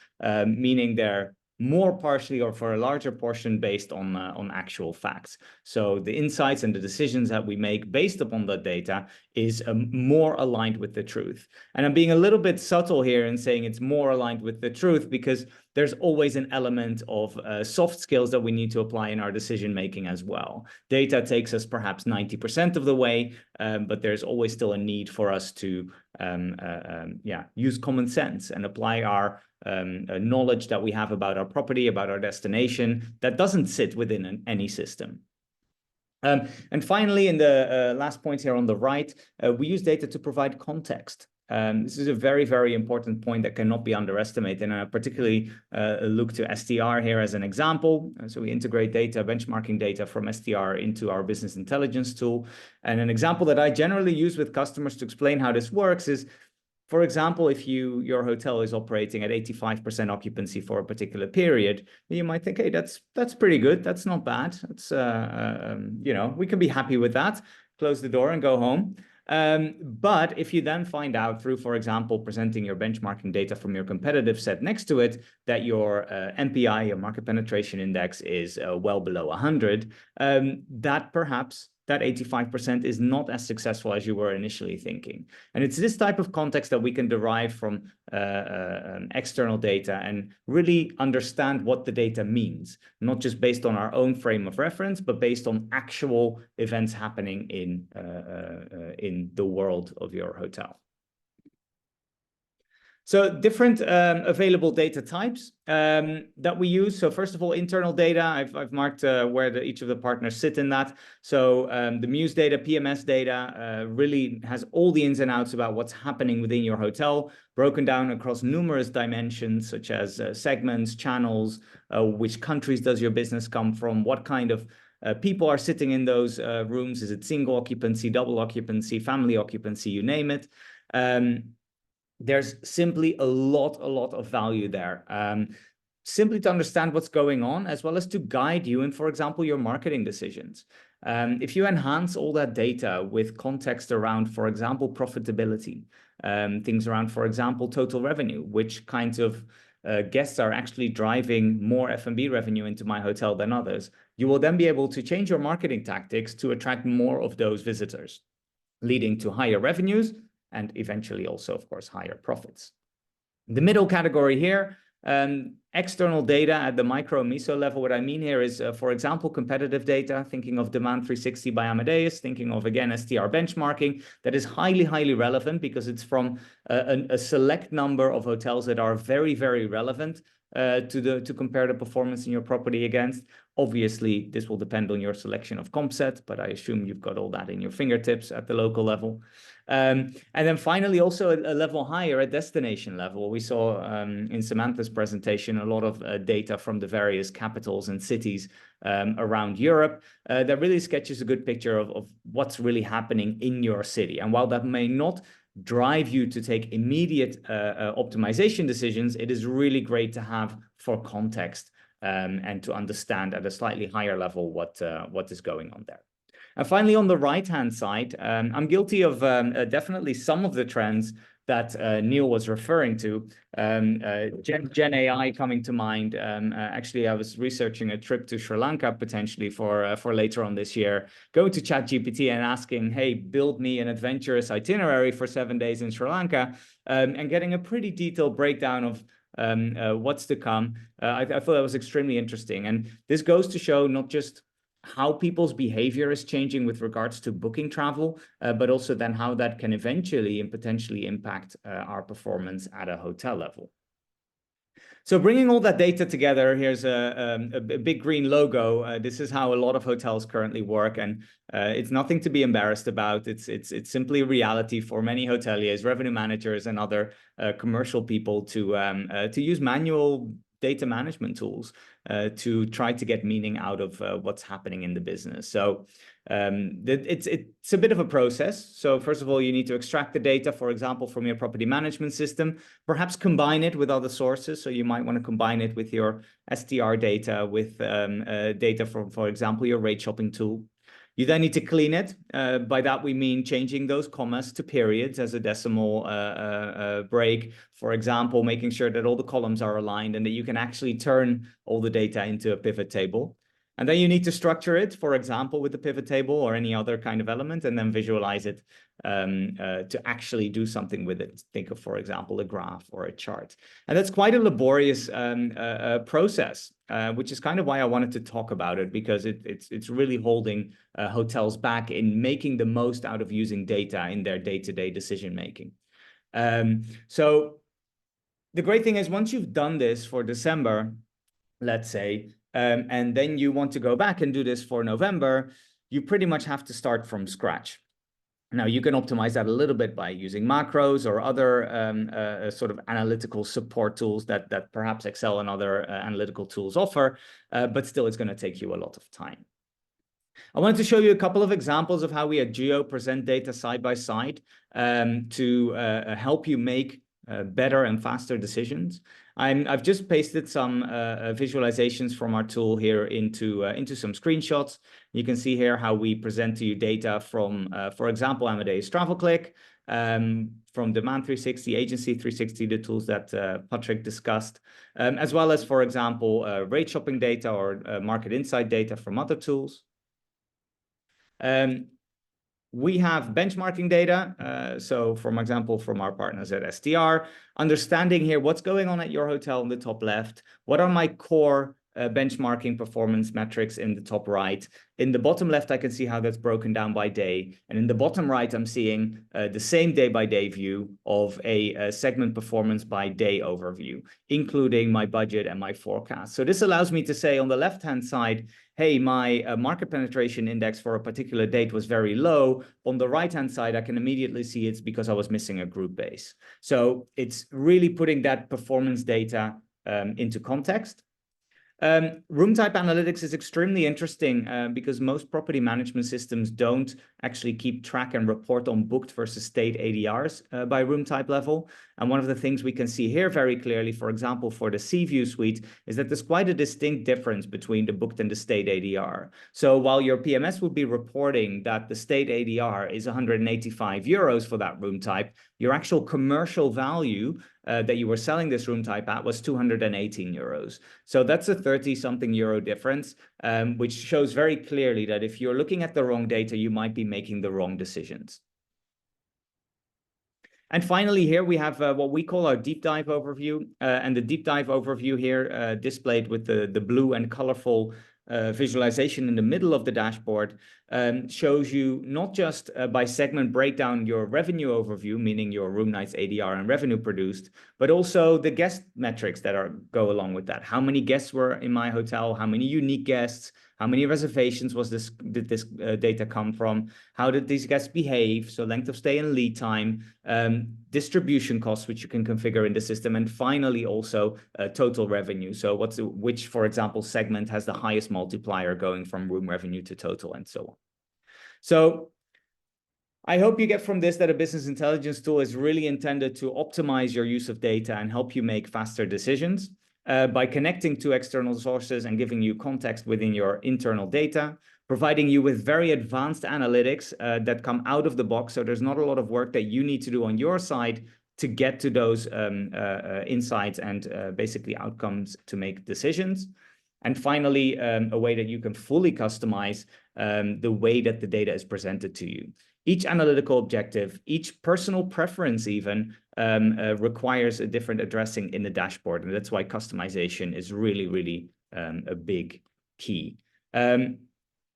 meaning they're more partially or for a larger portion based on actual facts. So the insights and the decisions that we make based upon the data is more aligned with the truth. And I'm being a little bit subtle here in saying it's more aligned with the truth because there's always an element of soft skills that we need to apply in our decision making as well. Data takes us perhaps 90% of the way, but there's always still a need for us to use common sense and apply our knowledge that we have about our property, about our destination, that doesn't sit within any system. And finally, in the last point here on the right, we use data to provide context. This is a very, very important point that cannot be underestimated. And I particularly look to STR here as an example. So we integrate data, benchmarking data from STR into our business intelligence tool. And an example that I generally use with customers to explain how this works is, for example, if your hotel is operating at 85% occupancy for a particular period, you might think, hey, that's pretty good. That's not bad. That's we can be happy with that. Close the door and go home. But if you then find out through, for example, presenting your benchmarking data from your competitive set next to it, that your MPI, your market penetration index, is well below 100, that perhaps that 85% is not as successful as you were initially thinking. And it's this type of context that we can derive from external data and really understand what the data means, not just based on our own frame of reference, but based on actual events happening in the world of your hotel. So different available data types that we use. So first of all, internal data. I've marked where each of the partners sit in that. So the Mews data, PMS data really has all the ins and outs about what's happening within your hotel, broken down across numerous dimensions such as segments, channels, which countries does your business come from, what kind of people are sitting in those rooms. Is it single occupancy, double occupancy, family occupancy, you name it. There's simply a lot of value there, simply to understand what's going on, as well as to guide you in, for example, your marketing decisions. If you enhance all that data with context around, for example, profitability, things around, for example, total revenue, which kinds of guests are actually driving more F&B revenue into my hotel than others, you will then be able to change your marketing tactics to attract more of those visitors, leading to higher revenues, and eventually also, of course, higher profits. The middle category here, external data at the micro meso level. What I mean here is, for example, competitive data, thinking of Demand 360 by Amadeus, thinking of, again, STR benchmarking, that is highly, highly relevant because it's from a select number of hotels that are very, very relevant to compare the performance in your property against. Obviously, this will depend on your selection of comp set, but I assume you've got all that in your fingertips at the local level. And then finally, also a level higher, at destination level. We saw in Samantha's presentation a lot of data from the various capitals and cities around Europe that really sketches a good picture of what's really happening in your city. And while that may not drive you to take immediate optimization decisions, it is really great to have for context and to understand at a slightly higher level what is going on there. And finally, on the right-hand side, I'm guilty of definitely some of the trends that Neil was referring to. Gen AI coming to mind. Actually, I was researching a trip to Sri Lanka potentially for later on this year, going to ChatGPT and asking, hey, build me an adventurous itinerary for 7 days in Sri Lanka, and getting a pretty detailed breakdown of what's to come. I thought that was extremely interesting. And this goes to show not just how people's behavior is changing with regards to booking travel, but also then how that can eventually and potentially impact our performance at a hotel level. So bringing all that data together, here's a big green logo. This is how a lot of hotels currently work, and it's nothing to be embarrassed about. It's simply reality for many hoteliers, revenue managers, and other commercial people to use manual data management tools to try to get meaning out of what's happening in the business. So it's a bit of a process. So first of all, you need to extract the data, for example, from your property management system, perhaps combine it with other sources. So you might want to combine it with your STR data, with data from, for example, your rate shopping tool. You then need to clean it. By that, we mean changing those commas to periods as a decimal break. For example, making sure that all the columns are aligned and that you can actually turn all the data into a pivot table. And then you need to structure it, for example, with the pivot table or any other kind of element, and then visualize it to actually do something with it. Think of, for example, a graph or a chart. And that's quite a laborious process, which is kind of why I wanted to talk about it, because it's really holding hotels back in making the most out of using data in their day-to-day decision-making. So the great thing is, once you've done this for December, let's say, and then you want to go back and do this for November, you pretty much have to start from scratch. Now, you can optimize that a little bit by using macros or other sort of analytical support tools that perhaps Excel and other analytical tools offer, but still it's going to take you a lot of time. I wanted to show you a couple of examples of how we at Juyo present data side by side to help you make better and faster decisions. I've just pasted some visualizations from our tool here into some screenshots. You can see here how we present to you data from, for example, Amadeus Travel Click, from Demand 360, Agency 360, the tools that Patrik discussed, as well as, for example, rate shopping data or market insight data from other tools. We have benchmarking data, so from example, from our partners at STR, understanding here what's going on at your hotel in the top left, what are my core benchmarking performance metrics in the top right. In the bottom left, I can see how that's broken down by day. And in the bottom right, I'm seeing the same day-by-day view of a segment performance by day overview, including my budget and my forecast. So this allows me to say on the left-hand side, hey, my market penetration index for a particular date was very low. On the right-hand side, I can immediately see it's because I was missing a group base. So it's really putting that performance data into context. Room type analytics is extremely interesting because most property management systems don't actually keep track and report on booked versus stayed ADRs by room type level. And one of the things we can see here very clearly, for example, for the Sea View suite, is that there's quite a distinct difference between the booked and the stayed ADR. So while your PMS would be reporting that the stayed ADR is 185 euros for that room type, your actual commercial value that you were selling this room type at was 218 euros. So that's a 30-something euro difference, which shows very clearly that if you're looking at the wrong data, you might be making the wrong decisions. And finally, here we have what we call our deep dive overview. And the deep dive overview here displayed with the blue and colorful visualization in the middle of the dashboard shows you not just by segment breakdown your revenue overview, meaning your room nights, ADR, and revenue produced, but also the guest metrics that go along with that. How many guests were in my hotel? How many unique guests? How many reservations did this data come from? How did these guests behave? So length of stay and lead time, distribution costs, which you can configure in the system, and finally also total revenue. So which, for example, segment has the highest multiplier going from room revenue to total, and so on. So I hope you get from this that a business intelligence tool is really intended to optimize your use of data and help you make faster decisions. By connecting to external sources and giving you context within your internal data, providing you with very advanced analytics that come out of the box. So there's not a lot of work that you need to do on your side to get to those insights and basically outcomes to make decisions. And finally, a way that you can fully customize the way that the data is presented to you. Each analytical objective, each personal preference even requires a different addressing in the dashboard. And that's why customization is really, really a big key.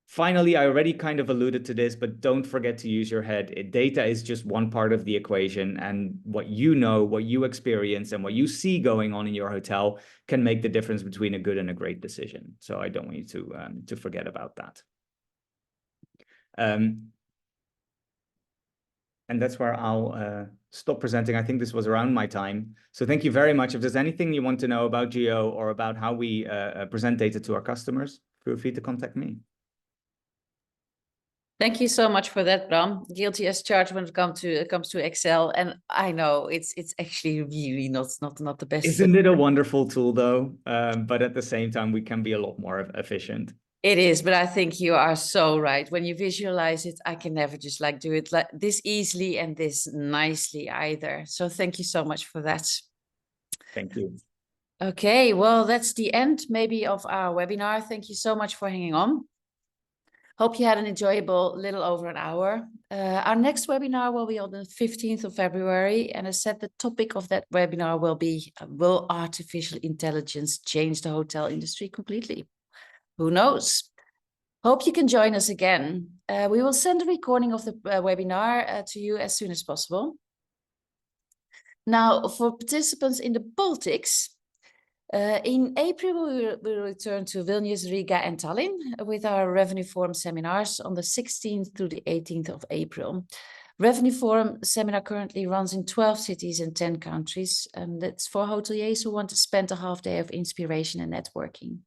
Finally, I already kind of alluded to this, but don't forget to use your head. Data is just one part of the equation, and what you know, what you experience, and what you see going on in your hotel can make the difference between a good and a great decision. So I don't want you to forget about that. And that's where I'll stop presenting. I think this was around my time. So thank you very much. If there's anything you want to know about Juyo or about how we present data to our customers, feel free to contact me. Thank you so much for that, Bram. Guilty as charged when it comes to Excel, and I know it's actually really not the best. Isn't it a wonderful tool though? But at the same time, we can be a lot more efficient. It is, but I think you are so right. When you visualize it, I can never just like do it like this easily and this nicely either. So thank you so much for that. Thank you. Okay, well, that's the end maybe of our webinar. Thank you so much for hanging on. Hope you had an enjoyable little over an hour. Our next webinar will be on the 15th of February. And as said, the topic of that webinar will be, will artificial intelligence change the hotel industry completely? Who knows? Hope you can join us again. We will send a recording of the webinar to you as soon as possible. Now, for participants in the Baltics, in April, we will return to Vilnius, Riga, and Tallinn with our Revenue Forum seminars on the 16th to the 18th of April. Revenue Forum seminar currently runs in 12 cities and 10 countries, and that's for hoteliers who want to spend a half day of inspiration and networking.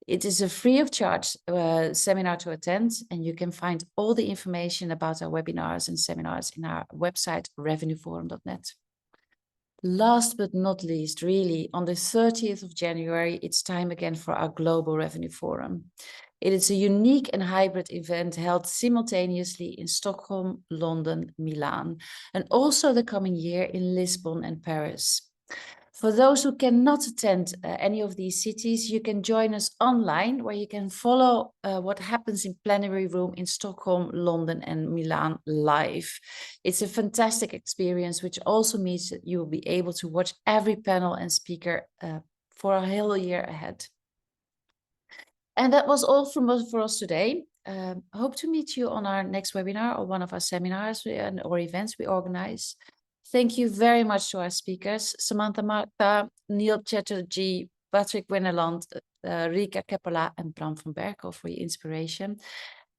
It is a free of charge seminar to attend, and you can find all the information about our webinars and seminars in our website, revenueforum.net. Last but not least, really, on the 30th of January, it's time again for our Global Revenue Forum. It is a unique and hybrid event held simultaneously in Stockholm, London, Milan, and also the coming year in Lisbon and Paris. For those who cannot attend any of these cities, you can join us online, where you can follow what happens in Plenary Room in Stockholm, London, and Milan live. It's a fantastic experience, which also means that you will be able to watch every panel and speaker for a whole year ahead. And that was all for us today. Hope to meet you on our next webinar or one of our seminars or events we organize. Thank you very much to our speakers, Samantha Mardkhah, Chatterjee, Patrik Wennerland, Riikka Keppola, and Bram from Berkel for your inspiration.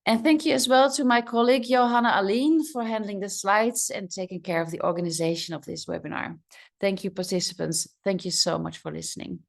And thank you as well to my colleague, Johanna Aline, for handling the slides and taking care of the organization of this webinar. Thank you, participants. Thank you so much for listening.